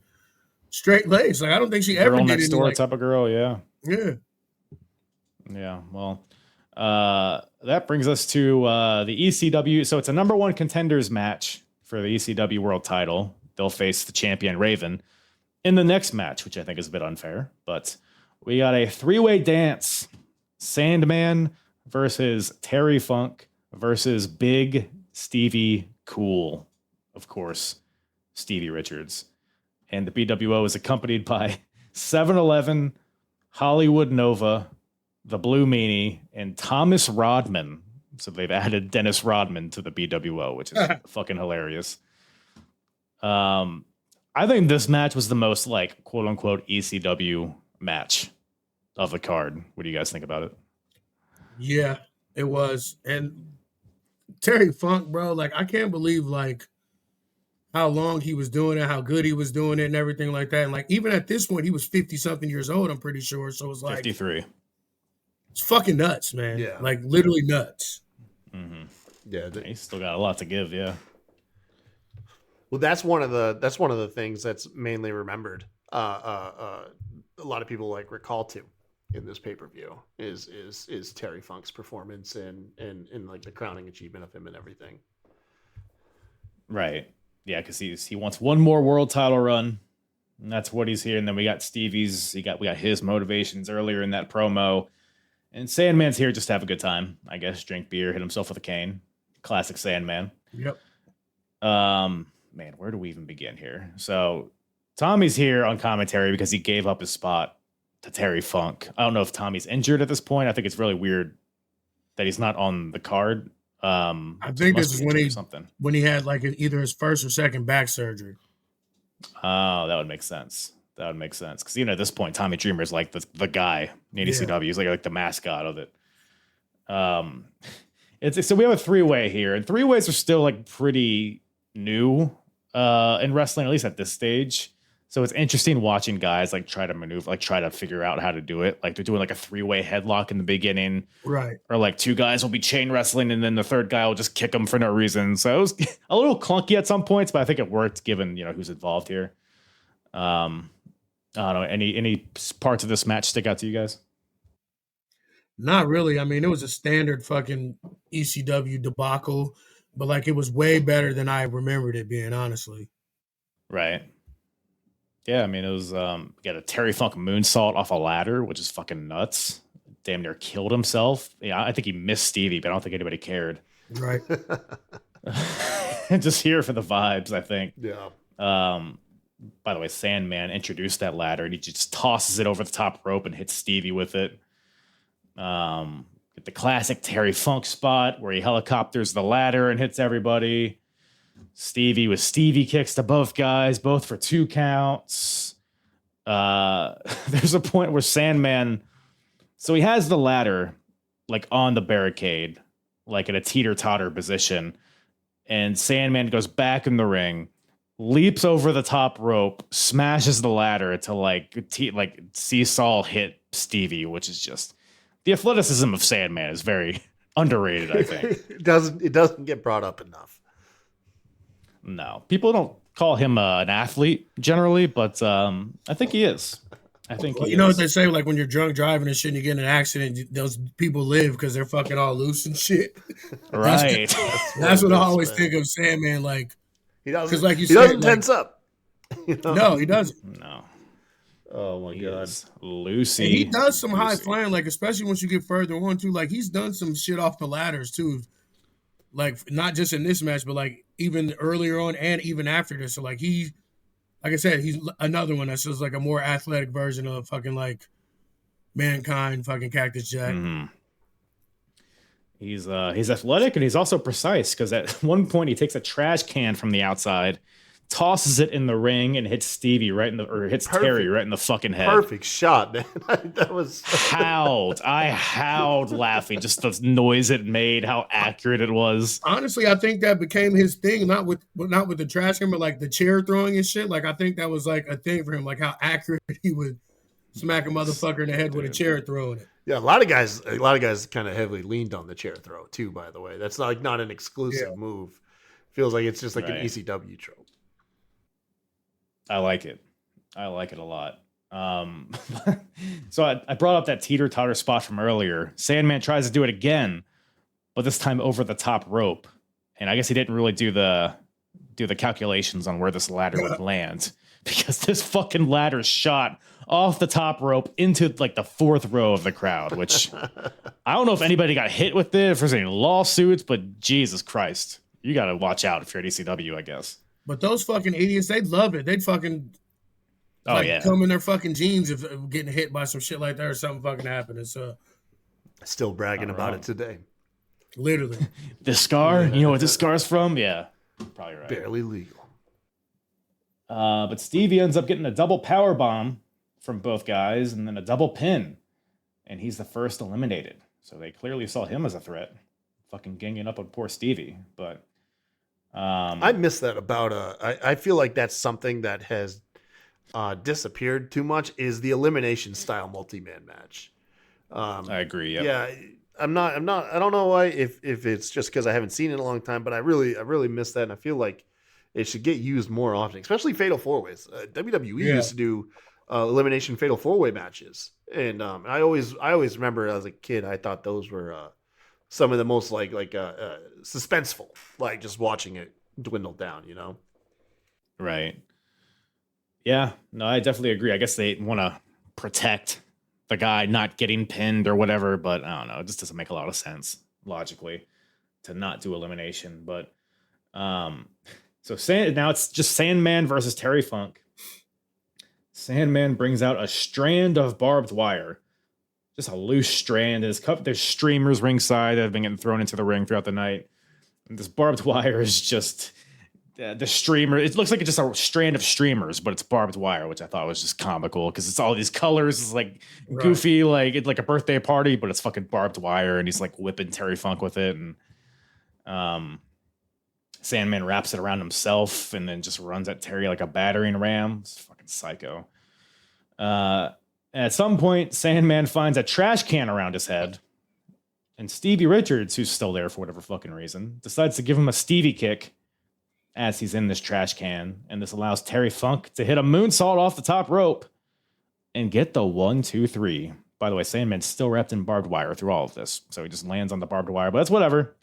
straight laced. Like I don't think she ever did next any, door like, type of girl, yeah. Well, that brings us to the ECW. So it's a number one contenders match for the ECW world title. They'll face the champion Raven in the next match, which I think is a bit unfair, but we got a three-way dance. Sandman versus Terry Funk versus Big Stevie Cool. Of course, Stevie Richards. And the BWO is accompanied by 7-Eleven, Hollywood Nova, the Blue Meanie, and Thomas Rodman. So they've added Dennis Rodman to the BWO, which is fucking hilarious. I think this match was the most like quote unquote ECW match of the card. What do you guys think about it? Yeah, it was. And Terry Funk, bro, like I can't believe like how long he was doing it, how good he was doing it and everything like that. And like even at this point, he was 50 something years old, I'm pretty sure. So it's like 53. It's fucking nuts, man. Yeah. Like literally nuts. Mm-hmm. Yeah. He's still got a lot to give, yeah. Well, that's one of the things that's mainly remembered. A lot of people like recall to in this pay-per-view is Terry Funk's performance and like the crowning achievement of him and everything. Right. Yeah, because he wants one more world title run. And that's what he's here. And then we got Stevie's, we got his motivations earlier in that promo. And Sandman's here just to have a good time, I guess. Drink beer, hit himself with a cane. Classic Sandman. Yep. Man, where do we even begin here? So Tommy's here on commentary because he gave up his spot to Terry Funk. I don't know if Tommy's injured at this point. I think it's really weird that he's not on the card. I think this is when he had like either his first or second back surgery. Oh, that would make sense. Because even at this point, Tommy Dreamer is like the guy in ECW. He's like the mascot of it. So we have a three-way here, and three-ways are still like pretty new in wrestling, at least at this stage. So it's interesting watching guys like try to maneuver, like try to figure out how to do it. Like they're doing like a three-way headlock in the beginning. Right. Or like two guys will be chain wrestling and then the third guy will just kick them for no reason. So it was a little clunky at some points, but I think it worked given, who's involved here. I don't know. Any parts of this match stick out to you guys? Not really. I mean, it was a standard fucking ECW debacle, but like it was way better than I remembered it being, honestly. Right. Yeah, I mean, it was got a Terry Funk moonsault off a ladder, which is fucking nuts. Damn near killed himself. Yeah, I think he missed Stevie, but I don't think anybody cared. Right. Just here for the vibes, I think. Yeah. By the way, Sandman introduced that ladder, and he just tosses it over the top rope and hits Stevie with it. Get the classic Terry Funk spot where he helicopters the ladder and hits everybody. Stevie with Stevie kicks to both guys, both for 2 counts. There's a point where Sandman, so he has the ladder like on the barricade, like in a teeter-totter position, and Sandman goes back in the ring, leaps over the top rope, smashes the ladder to like seesaw hit Stevie, which is just the athleticism of Sandman is very underrated, I think. It doesn't get brought up enough. No, people don't call him an athlete generally, but I think he is. I think you know what they say, like when you're drunk driving and shit and you get in an accident, those people live because they're fucking all loose and shit. Right. That's what I always think of Sandman. Like he doesn't, like you he said, doesn't like, tense up. You know? No, he doesn't. No. Oh my god, Lucy. And he does some high flying, like especially once you get further on too. Like he's done some shit off the ladders too. Like not just in this match, but like even earlier on and even after this. So like like I said, he's another one that's just like a more athletic version of fucking like Mankind, fucking Cactus Jack. Mm-hmm. He's athletic and he's also precise because at one point he takes a trash can from the outside, tosses it in the ring, and hits Stevie hits Terry right in the fucking head. Perfect shot, man. That was I howled laughing. Just the noise it made, how accurate it was. Honestly, I think that became his thing, not with the trash can, but like the chair throwing and shit. Like I think that was like a thing for him, like how accurate he would smack a motherfucker in the head with a chair throwing it. Yeah, a lot of guys kind of heavily leaned on the chair throw too. By the way, that's not an exclusive move. Feels like it's just like an ECW trope. I like it. I like it a lot. So I brought up that teeter-totter spot from earlier. Sandman tries to do it again, but this time over the top rope. And I guess he didn't really do the calculations on where this ladder would land, because this fucking ladder shot off the top rope into like the fourth row of the crowd, which I don't know if anybody got hit with it, if there's any lawsuits, but Jesus Christ, you got to watch out if you're at ECW, I guess. But those fucking idiots, they'd love it. They'd fucking come in their fucking jeans if getting hit by some shit like that or something fucking happening. So still bragging about it today. Literally. The scar? You know what this scar's from? Yeah. Probably right. Barely legal. But Stevie ends up getting a double power bomb from both guys and then a double pin. And he's the first eliminated. So they clearly saw him as a threat. Fucking ganging up on poor Stevie. But I miss that about I feel like that's something that has disappeared too much, is the elimination style multi-man match. I agree. Yep. Yeah, I don't know why, if it's just because I haven't seen it in a long time, but I really miss that, and I feel like it should get used more often, especially fatal four ways. WWE used to do elimination fatal four way matches, and I always remember as a kid, I thought those were some of the most like suspenseful, like just watching it dwindle down, you know? Right. Yeah, no, I definitely agree. I guess they want to protect the guy not getting pinned or whatever, but I don't know. It just doesn't make a lot of sense logically to not do elimination. But so now it's just Sandman versus Terry Funk. Sandman brings out a strand of barbed wire, just a loose strand. There's streamers ringside that have been getting thrown into the ring throughout the night. And this barbed wire is just the streamer. It looks like it's just a strand of streamers, but it's barbed wire, which I thought was just comical because it's all these colors. It's like goofy, like it's like a birthday party, but it's fucking barbed wire, and he's like whipping Terry Funk with it. And Sandman wraps it around himself and then just runs at Terry like a battering ram. It's fucking psycho. At some point, Sandman finds a trash can around his head, and Stevie Richards, who's still there for whatever fucking reason, decides to give him a Stevie kick as he's in this trash can, and this allows Terry Funk to hit a moonsault off the top rope and get the 1, 2, 3. By the way, Sandman's still wrapped in barbed wire through all of this, so he just lands on the barbed wire, but that's whatever.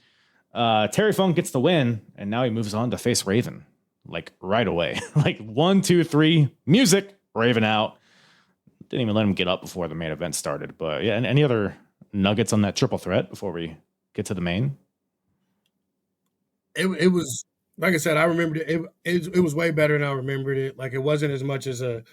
Terry Funk gets the win, and now he moves on to face Raven, like right away. Like 1, 2, 3, music, Raven out. Didn't even let him get up before the main event started. But yeah, and any other nuggets on that triple threat before we get to the main? It was, like I said, I remembered it. It was way better than I remembered it. Like it wasn't as much as a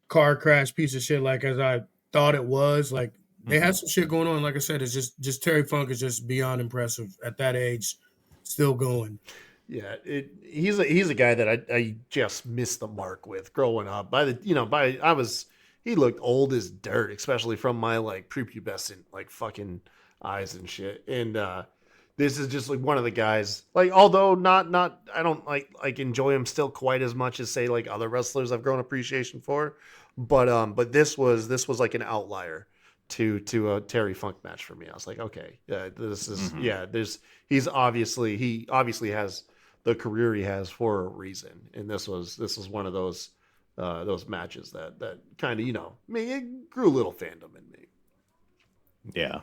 car crash piece of shit like as I thought it was. Like they had some shit going on. Like I said, it's just Terry Funk is just beyond impressive at that age, still going. Yeah, he's a guy that I just missed the mark with growing up. He looked old as dirt, especially from my like prepubescent like fucking eyes and shit. And this is just like one of the guys, like, although not I don't like enjoy him still quite as much as say like other wrestlers I've grown appreciation for. But this was like an outlier to a Terry Funk match for me. I was like, okay, this is he obviously has the career he has for a reason, and this was one of those matches that kind of it grew a little fandom in me. Yeah.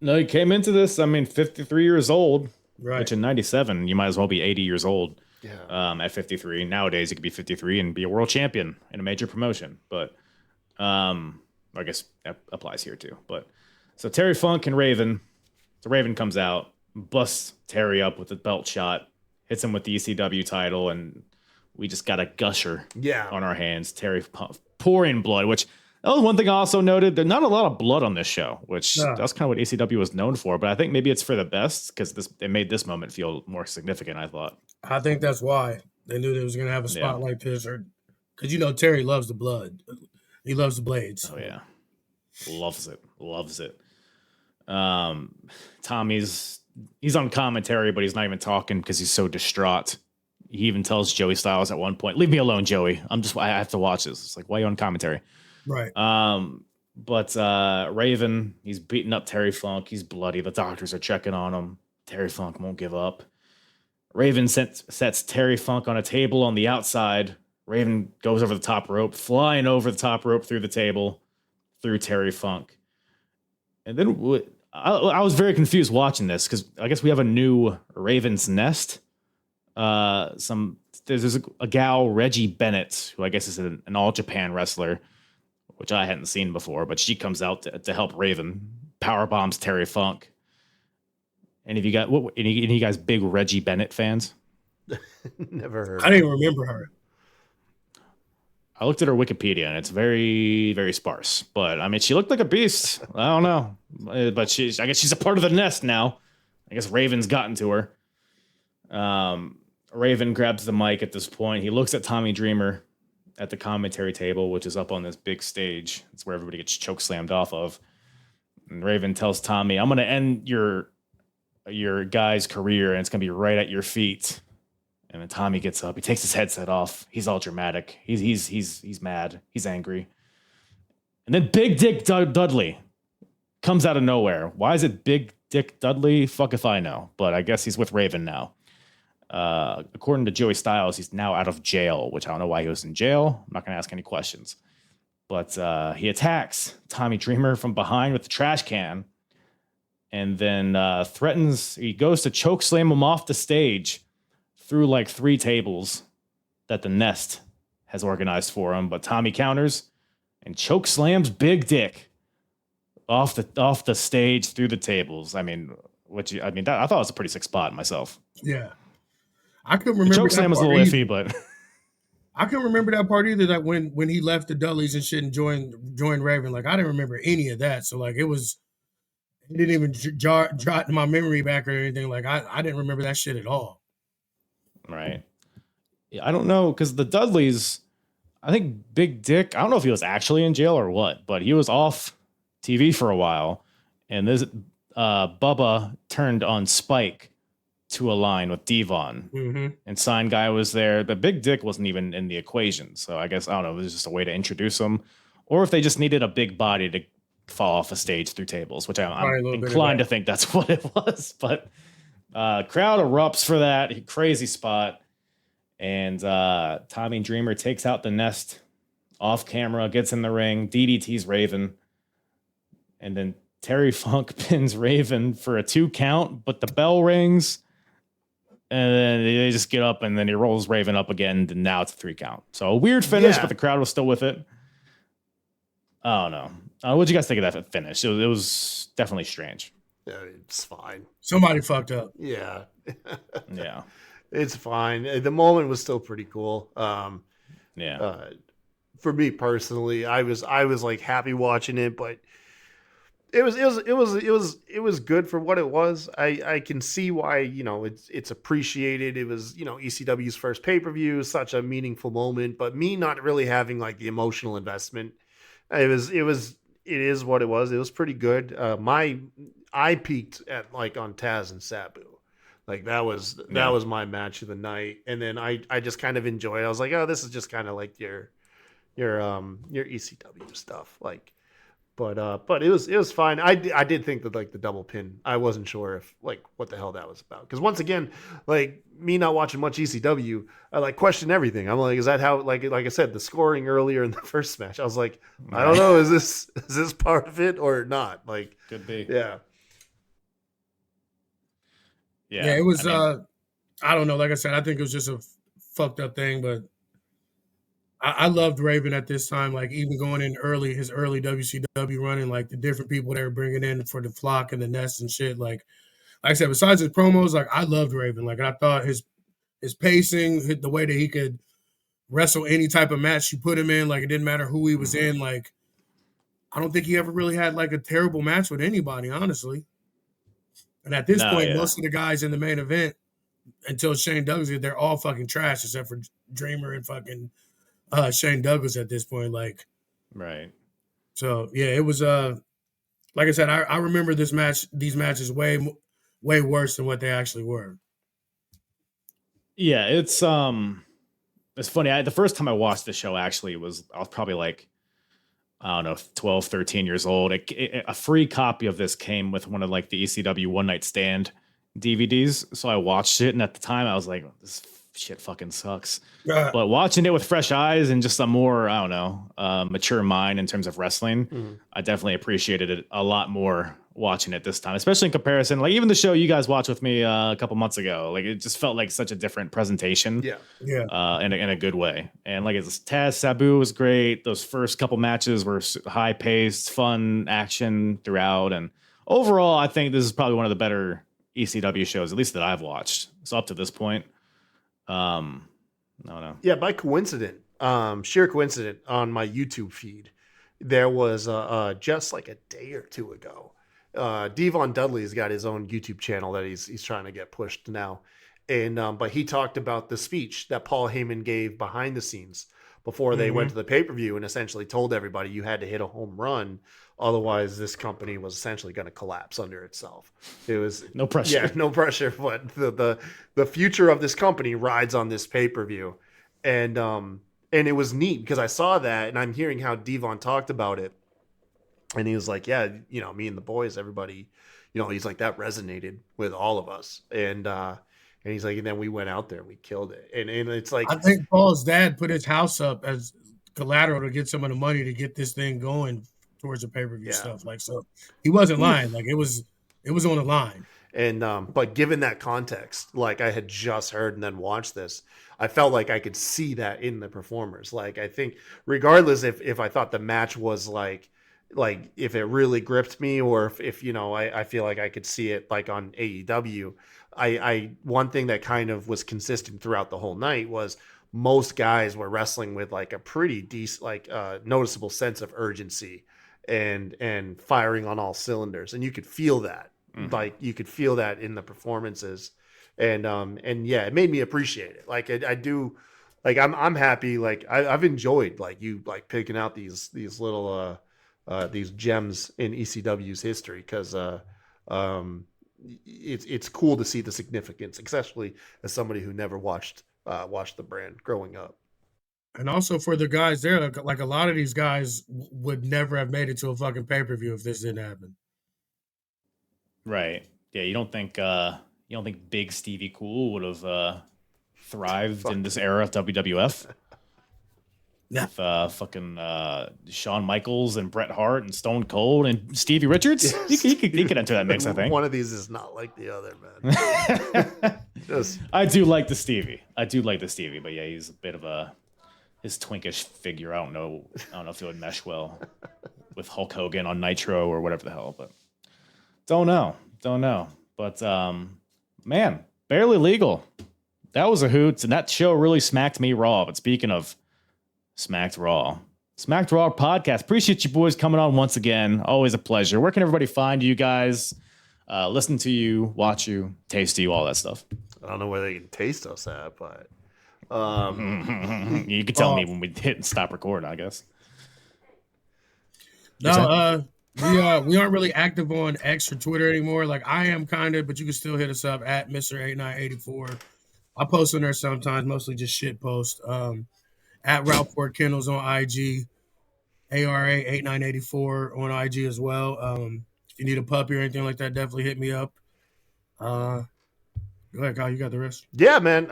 No, he came into this, 53 years old, right? Which in 97, you might as well be 80 years old. Yeah. At 53. Nowadays, you could be 53 and be a world champion in a major promotion. But I guess that applies here too. But so Terry Funk and Raven. So Raven comes out, busts Terry up with a belt shot, hits him with the ECW title, and we just got a gusher on our hands. Terry pouring blood, which that was one thing I also noted. There's not a lot of blood on this show, which that's kind of what ECW was known for. But I think maybe it's for the best because it made this moment feel more significant, I thought. I think that's why they knew they was going to have a spot like this. Because, Terry loves the blood. He loves the blades. Oh, yeah. Loves it. Tommy's on commentary, but he's not even talking because he's so distraught. He even tells Joey Styles at one point, "Leave me alone, Joey. I have to watch this." It's like, why are you on commentary? Right. But Raven, he's beating up Terry Funk. He's bloody. The doctors are checking on him. Terry Funk won't give up. Raven sets Terry Funk on a table on the outside. Raven goes over the top rope, flying over the top rope through the table, through Terry Funk. And then I was very confused watching this because I guess we have a new Raven's Nest. There's a gal, Reggie Bennett, who I guess is an All Japan wrestler, which I hadn't seen before, but she comes out to help Raven, power bombs Terry Funk. And if you got any of you guys big Reggie Bennett fans? Never heard. I didn't remember her. I looked at her Wikipedia and it's very, very sparse. But she looked like a beast. I don't know, but I guess she's a part of the Nest now. I guess Raven's gotten to her. Raven grabs the mic at this point. He looks at Tommy Dreamer at the commentary table, which is up on this big stage. It's where everybody gets choke slammed off of. And Raven tells Tommy, "I'm going to end your guy's career, and it's going to be right at your feet." And then Tommy gets up. He takes his headset off. He's all dramatic. He's mad. He's angry. And then Big Dick Dudley comes out of nowhere. Why is it Big Dick Dudley? Fuck if I know. But I guess he's with Raven now. According to Joey Styles, he's now out of jail, which I don't know why he was in jail. I'm not going to ask any questions. But he attacks Tommy Dreamer from behind with the trash can. And then he goes to choke slam him off the stage through like 3 tables that the Nest has organized for him. But Tommy counters and choke slams Big Dick off the stage through the tables. I thought it was a pretty sick spot myself. Yeah. I couldn't remember. The choke slam was a little iffy, but I couldn't remember that part either. That when he left the Dudleys and shit and joined Raven, like I didn't remember any of that. So like it didn't even jot in my memory back or anything. Like I didn't remember that shit at all. Right. Yeah, I don't know because the Dudleys, I think Big Dick, I don't know if he was actually in jail or what, but he was off TV for a while, and this Bubba turned on Spike to align with Devon, and Sign Guy was there, but Big Dick wasn't even in the equation. So I guess, I don't know, it was just a way to introduce him, or if they just needed a big body to fall off a stage through tables, which I'm inclined to think that's what it was. But crowd erupts for that crazy spot, and Tommy Dreamer takes out the Nest off camera, gets in the ring, DDT's Raven, and then Terry Funk pins Raven for a 2 count, but the bell rings. And then they just get up, and then he rolls Raven up again, and now it's a 3 count. So a weird finish, but the crowd was still with it. I don't know. What'd you guys think of that finish? It was definitely strange. Yeah, it's fine. Somebody fucked up. Yeah. Yeah. It's fine. The moment was still pretty cool. For me personally, I was like happy watching it, but it was good for what it was. I can see why, it's appreciated. It was, ECW's first pay-per-view, such a meaningful moment, but me not really having like the emotional investment. It is what it was. It was pretty good. I peaked at like on Taz and Sabu. Like that was my match of the night. And then I just kind of enjoyed it. I was like, oh, this is just kind of like your ECW stuff. Like, but it was fine. I did think that like the double pin, I wasn't sure if like what the hell that was about. Because once again, like me not watching much ECW, I like question everything. I'm like, is that how like I said, the scoring earlier in the first match, I was like, I don't know, is this part of it or not? Like, could be. Yeah. Yeah, it was. I don't know. Like I said, I think it was just a fucked up thing, but I loved Raven at this time. Like even going in his early WCW running, like the different people they were bringing in for the flock and the nest and shit. Like I said, besides his promos, like I loved Raven. Like I thought his pacing, the way that he could wrestle any type of match you put him in, like it didn't matter who he was in. Like I don't think he ever really had like a terrible match with anybody, honestly. And at this point, most of the guys in the main event, until Shane Douglas, they're all fucking trash except for Dreamer and fucking Shane Douglas at this point. Like, right. So yeah, it was like I said, I remember these matches way worse than what they actually were. Yeah, it's funny. The first time I watched the show I was probably like, I don't know, 12, 13 years old. A free copy of this came with one of like the ECW One Night Stand DVDs. So I watched it. And at the time I was like, this shit fucking sucks. But watching it with fresh eyes and just a more, I don't know, mature mind in terms of wrestling, I definitely appreciated it a lot more watching it this time, especially in comparison. Like even the show you guys watched with me a couple months ago, like it just felt like such a different presentation. Yeah. In a good way. And like it's Taz Sabu was great. Those first couple matches were high paced, fun action throughout. And overall, I think this is probably one of the better ECW shows, at least that I've watched. So up to this point. No. Yeah, by coincidence, sheer coincidence, on my YouTube feed, there was just like a day or two ago, Devon Dudley's got his own YouTube channel that he's trying to get pushed now, and but he talked about the speech that Paul Heyman gave behind the scenes before they went to the pay-per-view and essentially told everybody you had to hit a home run, otherwise this company was essentially going to collapse under itself. It was no pressure. Yeah, no pressure. But the future of this company rides on this pay-per-view, and it was neat because I saw that and I'm hearing how Devon talked about it, and he was like, yeah, you know, me and the boys, everybody, you know, he's like that resonated with all of us, and he's like, and then we went out there and we killed it. And it's like, I think Paul's dad put his house up as collateral to get some of the money to get this thing going towards the pay-per-view stuff. Like, so he wasn't lying. Like it was on the line. And but given that context, like I had just heard and then watched this, I felt like I could see that in the performers. Like I think regardless if I thought the match was like if it really gripped me, or if you know, I feel like I could see it like on AEW. I one thing that kind of was consistent throughout the whole night was most guys were wrestling with like a pretty decent, like noticeable sense of urgency and firing on all cylinders, and you could feel that. Like you could feel that in the performances, and yeah, it made me appreciate it. Like I do, like I'm happy. Like I've enjoyed like you like picking out these little these gems in ECW's history, because it's cool to see the significance, especially as somebody who never watched the brand growing up. And also for the guys there, like a lot of these guys would never have made it to a fucking pay-per-view if this didn't happen. Right. Yeah, you don't think Big Stevie Cool would have thrived in this era of WWF? Yeah. With fucking Shawn Michaels and Bret Hart and Stone Cold and Stevie Richards? He could enter that mix, I think. One of these is not like the other, man. I do like the Stevie. But yeah, he's a bit of his twinkish figure. I don't know if it would mesh well with Hulk Hogan on Nitro or whatever the hell, but don't know. But man, Barely Legal. That was a hoot, and that show really smacked me raw. But speaking of Smacked Raw podcast, appreciate you boys coming on once again. Always a pleasure. Where can everybody find you guys, listen to you, watch you, taste you, all that stuff? I don't know where they can taste us at, but you can tell me when we hit and stop recording, I guess. No, we aren't really active on X or Twitter anymore. Like I am kind of, but you can still hit us up at Mr. 8984. I post on there sometimes, mostly just shit post. at Routeport Kennels on IG, ARA8984 on IG as well. If you need a puppy or anything like that, definitely hit me up. Go ahead, Kyle. You got the rest. Yeah, man.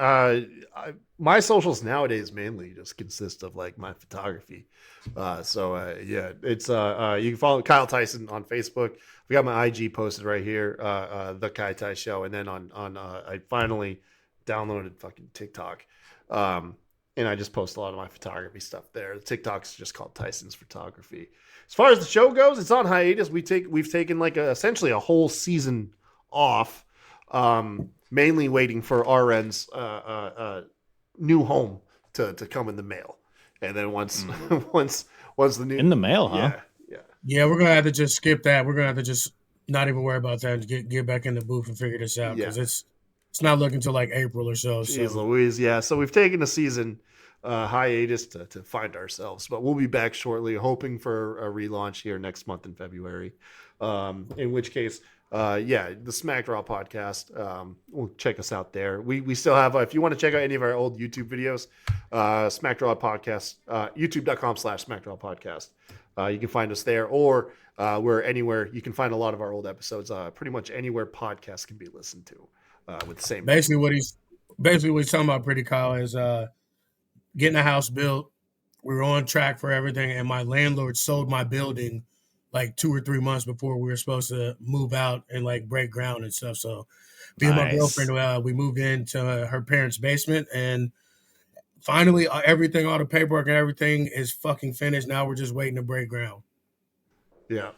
My socials nowadays mainly just consist of like my photography. It's you can follow Kyle Tyson on Facebook. We got my IG posted right here, the Kai Tai Show, and then on I finally downloaded fucking TikTok, and I just post a lot of my photography stuff there. The TikTok's just called Tyson's Photography. As far as the show goes, it's on hiatus. We've taken like essentially a whole season off. Mainly waiting for RN's new home to come in the mail, and then once the new in the mail, huh? Yeah. We're gonna have to just skip that. We're gonna have to just not even worry about that and get back in the booth and figure this out because it's not looking till like April or so. Jeez Louise, yeah. So we've taken a season hiatus to find ourselves, but we'll be back shortly, hoping for a relaunch here next month in February. In which case. The Smack Raw podcast. We'll check us out there. We still have, if you want to check out any of our old YouTube videos, Smack Raw podcast, youtube.com/Smack Raw podcast. You can find us there, or we're anywhere. You can find a lot of our old episodes, pretty much anywhere podcasts can be listened to, with the same. Basically what he's talking about, Pretty Kyle, is getting a house built. We were on track for everything, and my landlord sold my building like 2 or 3 months before we were supposed to move out and like break ground and stuff. So me and my girlfriend, we moved into her parents' basement, and finally everything, all the paperwork and everything is fucking finished. Now we're just waiting to break ground. Yeah.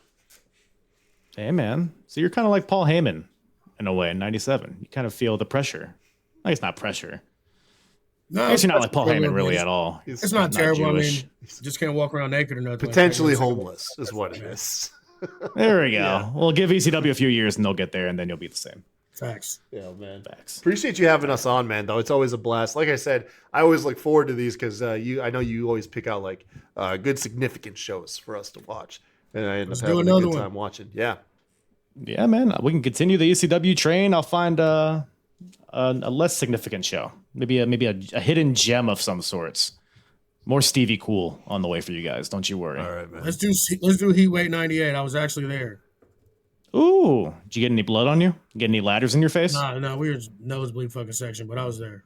Hey, man. So you're kind of like Paul Heyman in a way in 97. You kind of feel the pressure. Like, it's not pressure. No, I guess you're not like Paul Heyman really at all. It's not terrible. Jewish. I mean, just can't walk around naked or nothing. Potentially homeless is what it is. There we go. Yeah. We'll give ECW a few years and they'll get there, and then you'll be the same. Facts. Yeah, man. Facts. Appreciate you having us on, man, though. It's always a blast. Like I said, I always look forward to these because I know you always pick out like good significant shows for us to watch. And I end up having a good time watching. Yeah. Yeah, man. We can continue the ECW train. I'll find a less significant show. Maybe a hidden gem of some sorts. More Stevie Cool on the way for you guys. Don't you worry. All right, man. Let's do Heatweight 98. I was actually there. Ooh, did you get any blood on you? Get any ladders in your face? No, we were nosebleed fucking section, but I was there.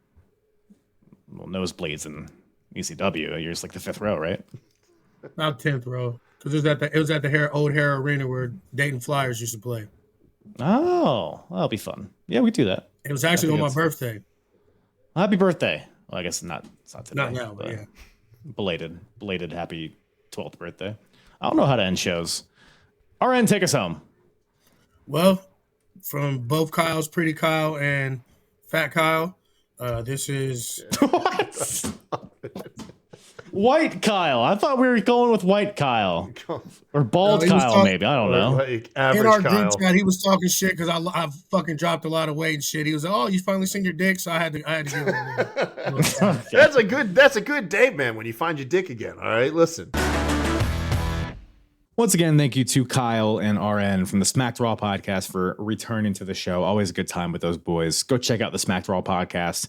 Well, nosebleeds in ECW. You're just like the 5th row, right? Not 10th row, because it was at the old Hair Arena where Dayton Flyers used to play. Oh, that'll be fun. Yeah, we do that. It was actually on my birthday. Happy birthday! Well, I guess it's not today. Not now, but yeah. Belated happy 12th birthday. I don't know how to end shows. RN, take us home. Well, from both Kyles, Pretty Kyle and Fat Kyle, this is what? White Kyle. I thought we were going with White Kyle or Bald Kyle, maybe. I don't know. Like average in our Kyle. group chat, he was talking shit because I fucking dropped a lot of weight and shit. He was like, "Oh, you finally seen your dick?" So I had to give him. That's a good day, man. When you find your dick again. All right, listen. Once again, thank you to Kyle and RN from the Smacked Raw podcast for returning to the show. Always a good time with those boys. Go check out the Smacked Raw podcast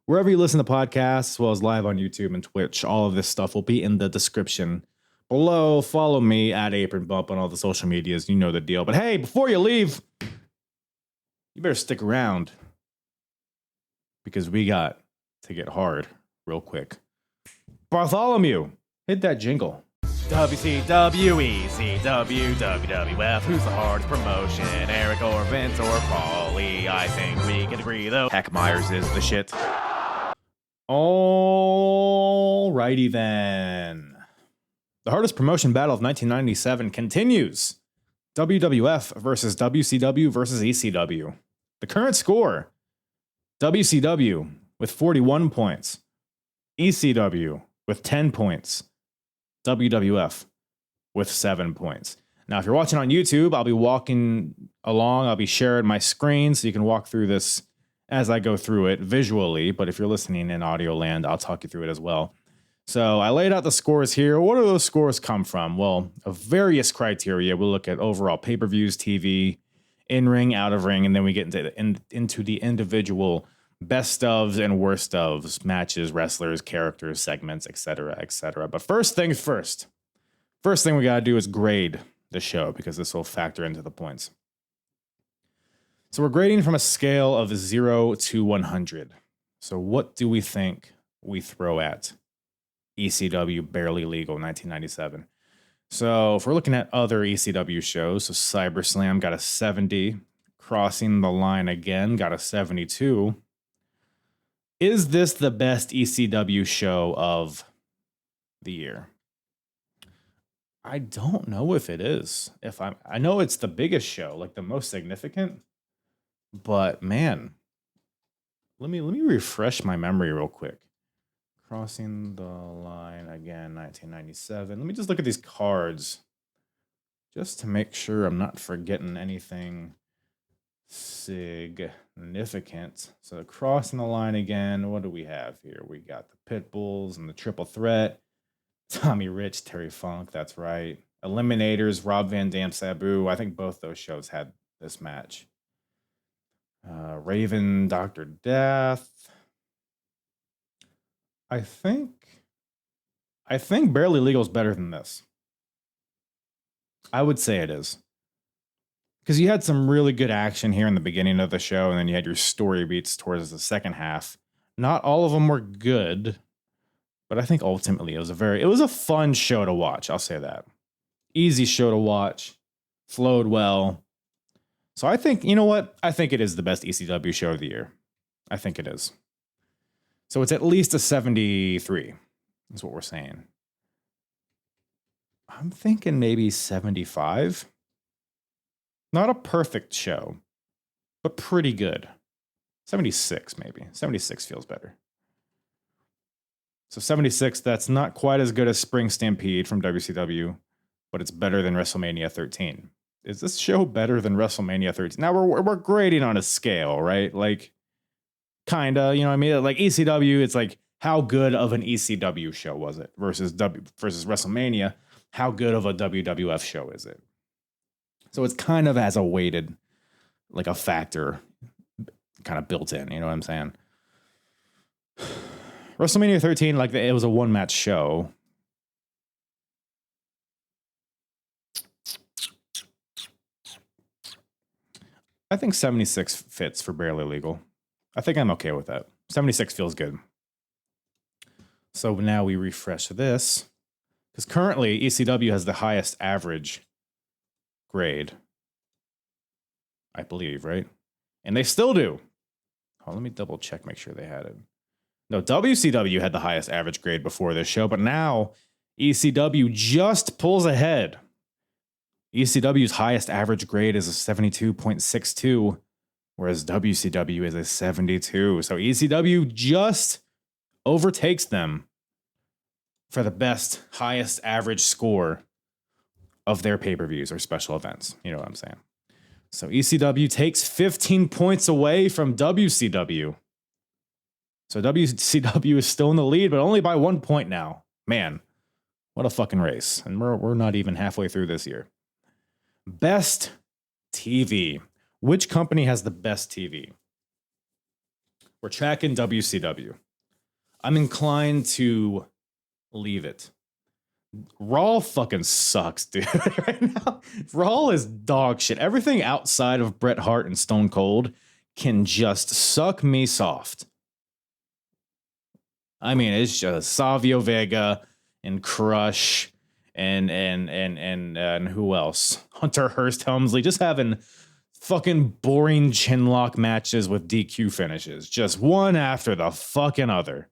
wherever you listen to podcasts, as well as live on YouTube and Twitch. All of this stuff will be in the description below. Follow me at Apron Bump on all the social medias. You know the deal. But hey, before you leave, you better stick around because we got to get hard real quick. Bartholomew, hit that jingle. WCW, ECW, WWF, who's the hardest promotion? Eric or Vince or Paulie? I think we can agree though. Heck Myers is the shit. Alrighty then. The hardest promotion battle of 1997 continues. WWF versus WCW versus ECW. The current score, WCW with 41 points. ECW with 10 points. WWF with 7 points. Now, if you're watching on YouTube, I'll be walking along. I'll be sharing my screen so you can walk through this as I go through it visually. But if you're listening in audio land, I'll talk you through it as well. So I laid out the scores here. What do those scores come from? Well, of various criteria. We'll look at overall pay-per-views, TV, in-ring, out of ring, and then we get into the individual best ofs and worst ofs, matches, wrestlers, characters, segments, etc., etc. But first things first. First thing we got to do is grade the show because this will factor into the points. So we're grading from a scale of 0 to 100. So what do we think we throw at ECW Barely Legal 1997? So if we're looking at other ECW shows, so CyberSlam got a 70, Crossing the Line Again got a 72. Is this the best ECW show of the year? I don't know if it is. I know it's the biggest show, like the most significant, but man, let me refresh my memory real quick. Crossing the Line Again, 1997. Let me just look at these cards just to make sure I'm not forgetting anything significant. So Crossing the Line Again, what do we have here? We got the Pitbulls and the Triple Threat. Tommy Rich, Terry Funk, that's right. Eliminators, Rob Van Dam, Sabu. I think both those shows had this match. Raven, Dr. Death. I think Barely Legal is better than this. I would say it is. Because you had some really good action here in the beginning of the show, and then you had your story beats towards the second half. Not all of them were good, but I think ultimately it was a fun show to watch. I'll say that. Easy show to watch. Flowed well. So I think, you know what? I think it is the best ECW show of the year. I think it is. So it's at least a 73, is what we're saying. I'm thinking maybe 75. Not a perfect show, but pretty good. 76, maybe. 76 feels better. So 76, that's not quite as good as Spring Stampede from WCW, but it's better than WrestleMania 13. Is this show better than WrestleMania 13? Now we're grading on a scale, right? Like, kinda, you know what I mean? Like ECW, it's like, how good of an ECW show was it versus WrestleMania? How good of a WWF show is it? So it's kind of as a weighted, like a factor kind of built in, you know what I'm saying? WrestleMania 13, like it was a one-match show. I think 76 fits for Barely Legal. I think I'm okay with that. 76 feels good. So now we refresh this. Because currently, ECW has the highest average grade. I believe, right? And they still do. Oh, let me double check, make sure they had it. No, WCW had the highest average grade before this show, but now ECW just pulls ahead. ECW's highest average grade is a 72.62, whereas WCW is a 72. So ECW just overtakes them for the best, highest average score of their pay-per-views or special events. You know what I'm saying? So ECW takes 15 points away from WCW. So WCW is still in the lead, but only by 1 point now. Man, what a fucking race. And we're not even halfway through this year. Best TV. Which company has the best TV? We're tracking WCW. I'm inclined to leave it. Raw fucking sucks, dude. Right now, Raw is dog shit. Everything outside of Bret Hart and Stone Cold can just suck me soft. I mean, it's just Savio Vega and Crush and who else? Hunter Hearst Helmsley just having fucking boring chinlock matches with DQ finishes, just one after the fucking other.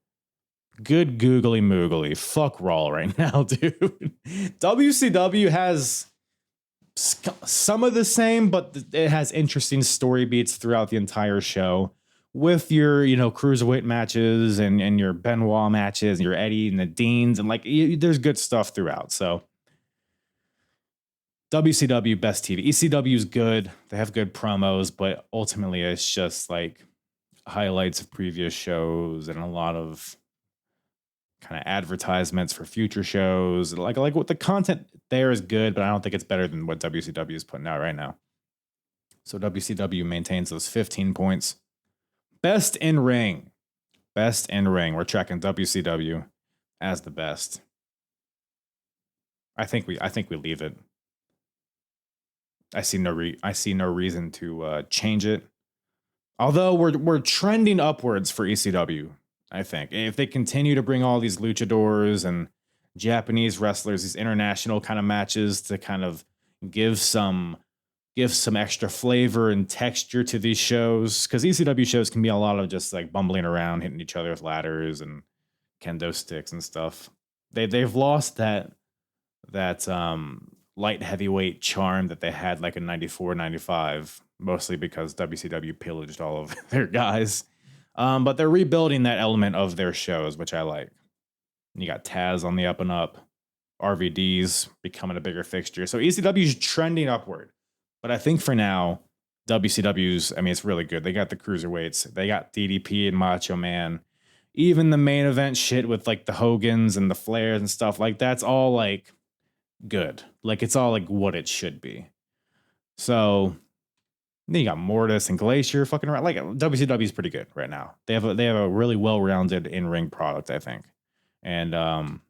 Good googly moogly. Fuck Raw right now, dude. WCW has some of the same, but it has interesting story beats throughout the entire show with your, cruiserweight matches and your Benoit matches, and your Eddie and the Deans, and there's good stuff throughout. So WCW best TV. ECW is good. They have good promos, but ultimately it's just like highlights of previous shows and a lot of kind of advertisements for future shows. Like what the content there is good, but I don't think it's better than what WCW is putting out right now. So WCW maintains those 15 points. Best in ring. Best in ring. We're tracking WCW as the best. I think we leave it. I see no reason to change it. Although we're trending upwards for ECW, I think. If they continue to bring all these luchadors and Japanese wrestlers, these international kind of matches to kind of give some extra flavor and texture to these shows, because ECW shows can be a lot of just like bumbling around, hitting each other with ladders and kendo sticks and stuff. They've lost that light heavyweight charm that they had like in 94, 95, mostly because WCW pillaged all of their guys. But they're rebuilding that element of their shows, which I like. You got Taz on the up and up. RVD's becoming a bigger fixture. So ECW's trending upward. But I think for now, WCW's, I mean, it's really good. They got the cruiserweights. They got DDP and Macho Man. Even the main event shit with like the Hogans and the Flairs and stuff, like that's all like good. Like it's all like what it should be. So then you got Mortis and Glacier fucking around. Like WCW's pretty good right now. They have a really well-rounded in-ring product, I think. And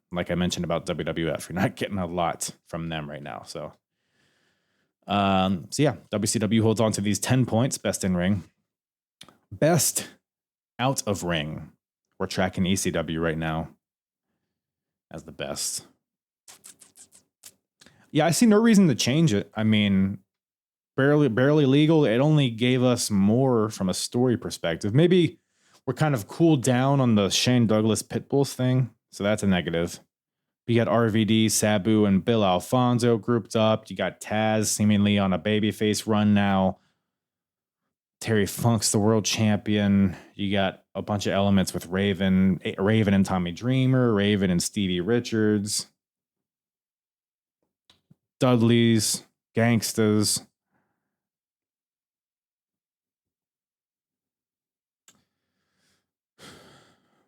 like I mentioned about WWF, you're not getting a lot from them right now. So yeah, WCW holds on to these 10 points. Best in ring. Best out of ring. We're tracking ECW right now as the best. Yeah, I see no reason to change it. I mean, barely legal. It only gave us more from a story perspective. Maybe we're kind of cooled down on the Shane Douglas Pitbulls thing, so that's a negative. You got RVD, Sabu, and Bill Alfonso grouped up. You got Taz seemingly on a babyface run now. Terry Funk's the world champion. You got a bunch of elements with Raven and Tommy Dreamer, Raven and Stevie Richards, Dudley's, Gangstas.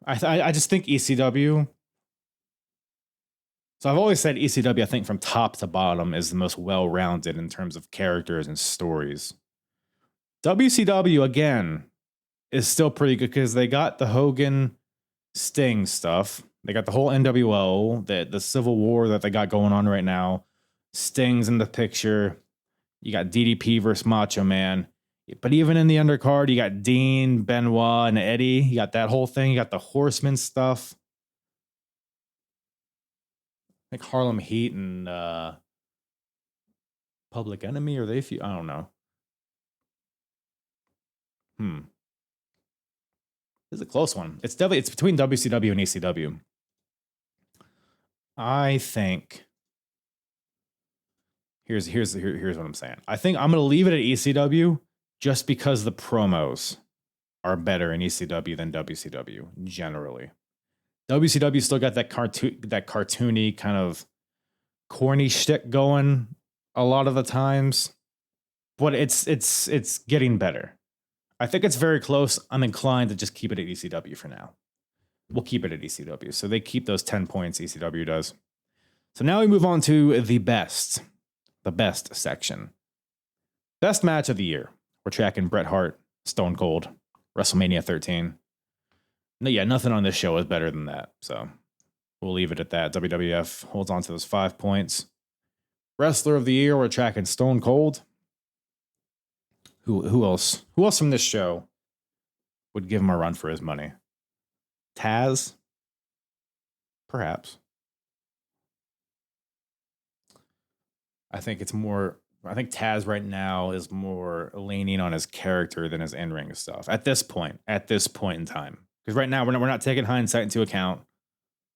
I just think ECW. So I've always said ECW, I think from top to bottom, is the most well-rounded in terms of characters and stories. WCW, again, is still pretty good because they got the Hogan Sting stuff. They got the whole NWO, the Civil War that they got going on right now. Sting's in the picture. You got DDP versus Macho Man. But even in the undercard, you got Dean, Benoit, and Eddie. You got that whole thing. You got the Horseman stuff. I think Harlem Heat and Public Enemy, or they few. I don't know. This is a close one. It's between WCW and ECW. I think here's what I'm saying. I think I'm gonna leave it at ECW just because the promos are better in ECW than WCW generally. WCW still got that cartoony kind of corny shtick going a lot of the times, but it's getting better. I think it's very close. I'm inclined to just keep it at ECW for now. We'll keep it at ECW. So they keep those 10 points, ECW does. So now we move on to the best section. Best match of the year. We're tracking Bret Hart, Stone Cold, WrestleMania 13. No, yeah, nothing on this show is better than that. So we'll leave it at that. WWF holds on to those 5 points. Wrestler of the year, we're tracking Stone Cold. Who else? Who else from this show would give him a run for his money? Taz? Perhaps. I think Taz right now is more leaning on his character than his in-ring stuff at this point in time. Because right now we're not taking hindsight into account.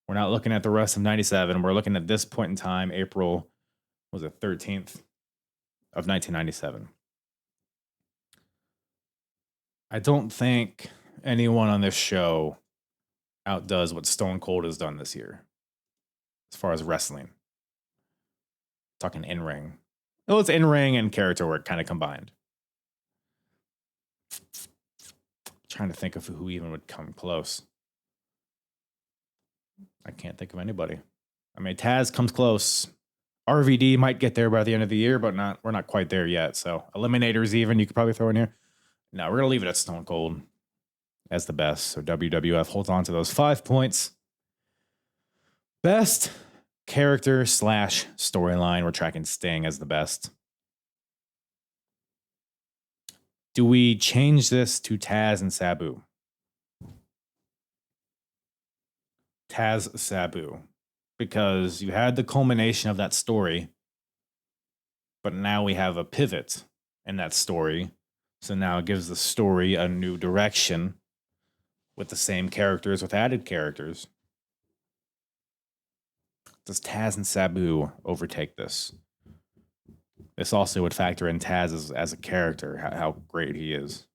We're not looking at the rest of 97. We're looking at this point in time, April, was it 13th of 1997. I don't think anyone on this show outdoes what Stone Cold has done this year as far as wrestling. Talking in-ring. Well, it's in-ring and character work kind of combined. Trying to think of who even would come close. I can't think of anybody. I mean, Taz comes close. RVD might get there by the end of the year, but we're not quite there yet. So Eliminators even, you could probably throw in here. No, we're going to leave it at Stone Cold. as the best. So WWF holds on to those 5 points. Best character / storyline. We're tracking Sting as the best. Do we change this to Taz and Sabu? Taz Sabu. Because you had the culmination of that story, but now we have a pivot in that story. So now it gives the story a new direction with the same characters, with added characters. Does Taz and Sabu overtake this? This also would factor in Taz as a character, how great he is.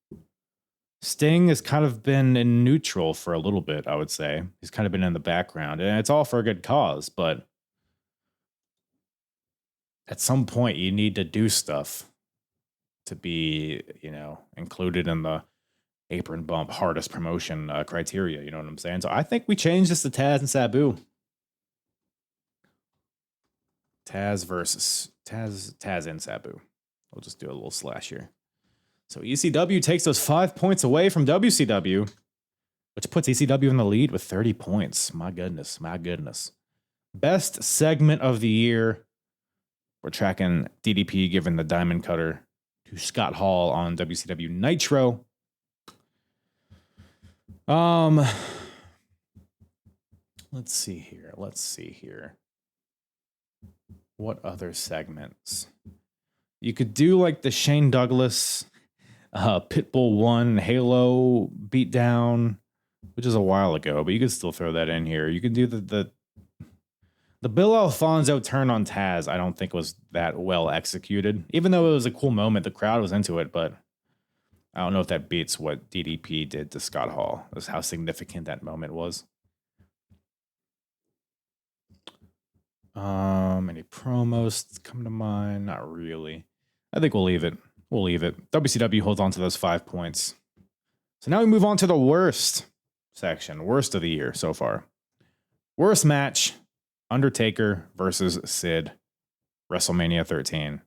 Sting has kind of been in neutral for a little bit, I would say. He's kind of been in the background, and it's all for a good cause, but at some point you need to do stuff to be, included in the apron bump hardest promotion criteria, you know what I'm saying? So I think we change this to Taz and Sabu. Taz versus Taz and Sabu. We'll just do a little slash here. So ECW takes those 5 points away from WCW, which puts ECW in the lead with 30 points. My goodness. Best segment of the year. We're tracking DDP giving the Diamond Cutter to Scott Hall on WCW Nitro. Let's see here. What other segments? You could do like the Shane Douglas Pitbull 1 Halo beatdown, which is a while ago, but you could still throw that in here. You could do the Bill Alfonso turn on Taz. I don't think was that well executed, even though it was a cool moment. The crowd was into it, but I don't know if that beats what DDP did to Scott Hall. That's how significant that moment was. Any promos come to mind? Not really. I think we'll leave it. WCW holds on to those 5 points. So now we move on to the worst section. Worst of the year so far. Worst match, Undertaker versus Sid. WrestleMania 13.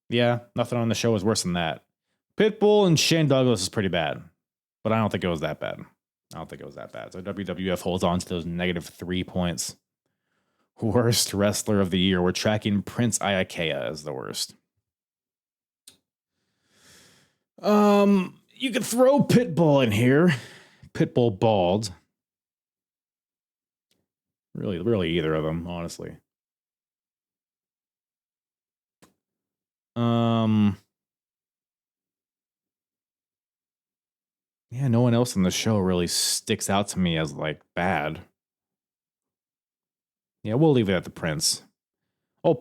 Yeah, nothing on the show is worse than that. Pitbull and Shane Douglas is pretty bad, but I don't think it was that bad. So WWF holds on to those -3 points. Worst wrestler of the year. We're tracking Prince Iaukea as the worst. You could throw Pitbull in here. Pitbull bald. Really either of them, honestly. Yeah, no one else in the show really sticks out to me as like bad. Yeah, we'll leave it at the Prince.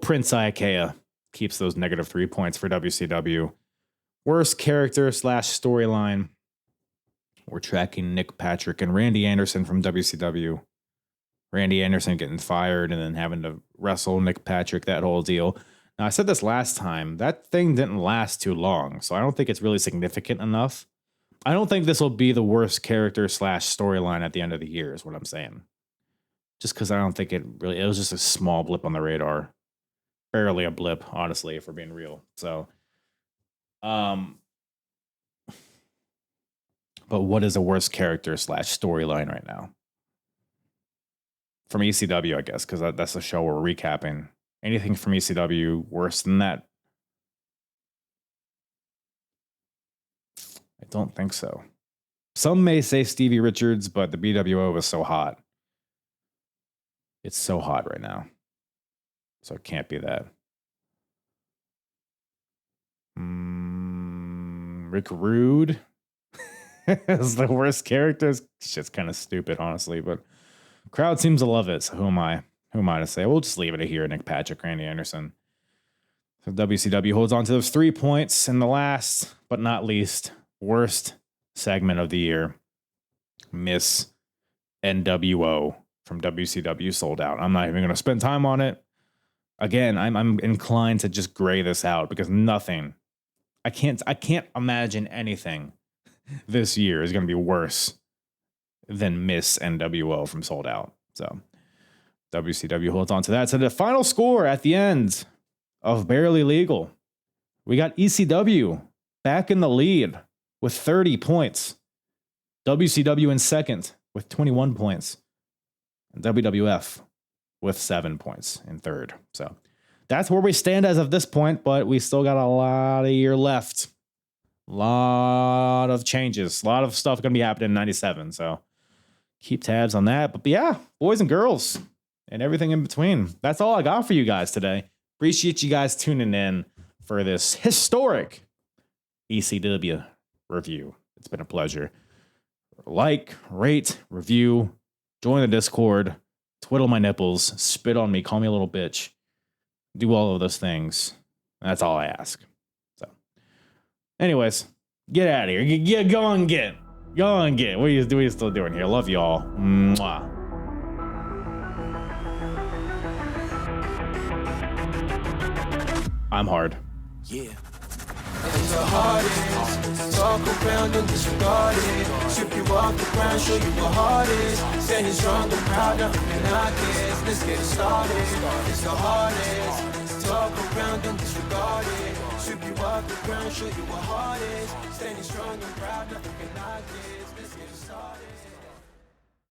Prince Iaukea keeps those -3 points for WCW. Worst character / storyline. We're tracking Nick Patrick and Randy Anderson from WCW. Randy Anderson getting fired and then having to wrestle Nick Patrick, that whole deal. Now, I said this last time. That thing didn't last too long, so I don't think it's really significant enough. I don't think this will be the worst character / storyline at the end of the year, is what I'm saying. Just because I don't think it was just a small blip on the radar. Barely a blip, honestly, if we're being real. So, but what is the worst character / storyline right now? From ECW, I guess, because that's the show we're recapping. Anything from ECW worse than that? I don't think so. Some may say Stevie Richards, but the BWO was so hot. It's so hot right now. So it can't be that. Rick Rude is the worst character. Shit's kind of stupid, honestly, but crowd seems to love it. So who am I? Who am I to say? We'll just leave it here. Nick Patrick, Randy Anderson. So WCW holds on to those 3 points. And the last, but not least, worst segment of the year, Miss NWO from WCW Sold Out. I'm not even going to spend time on it. Again, I'm inclined to just gray this out because nothing. I can't imagine anything this year is going to be worse than Miss NWO from Sold Out. So WCW holds on to that. So the final score at the end of Barely Legal, we got ECW back in the lead with 30 points. WCW in second with 21 points. And WWF with 7 points in third. So that's where we stand as of this point, but we still got a lot of year left. A lot of changes. A lot of stuff going to be happening in 97. So keep tabs on that. But yeah, boys and girls and everything in between. That's all I got for you guys today. Appreciate you guys tuning in for this historic ECW review. It's been a pleasure. Like, rate, review, join the Discord, twiddle my nipples, spit on me, call me a little bitch. Do all of those things. That's all I ask. So, anyways, get out of here. Go and get. Go and get. What are you still doing here? Love y'all. Mwah. I'm hard. Yeah. It's the hardest. Talk around and disregard it. Strip you off the ground, show you what hard is. Standing strong and proud, nothing can knock it. Let's get it started. It's the hardest. Talk around and disregard it. Strip you off the ground, show you what hard is. Standing strong and proud, nothing can knock it.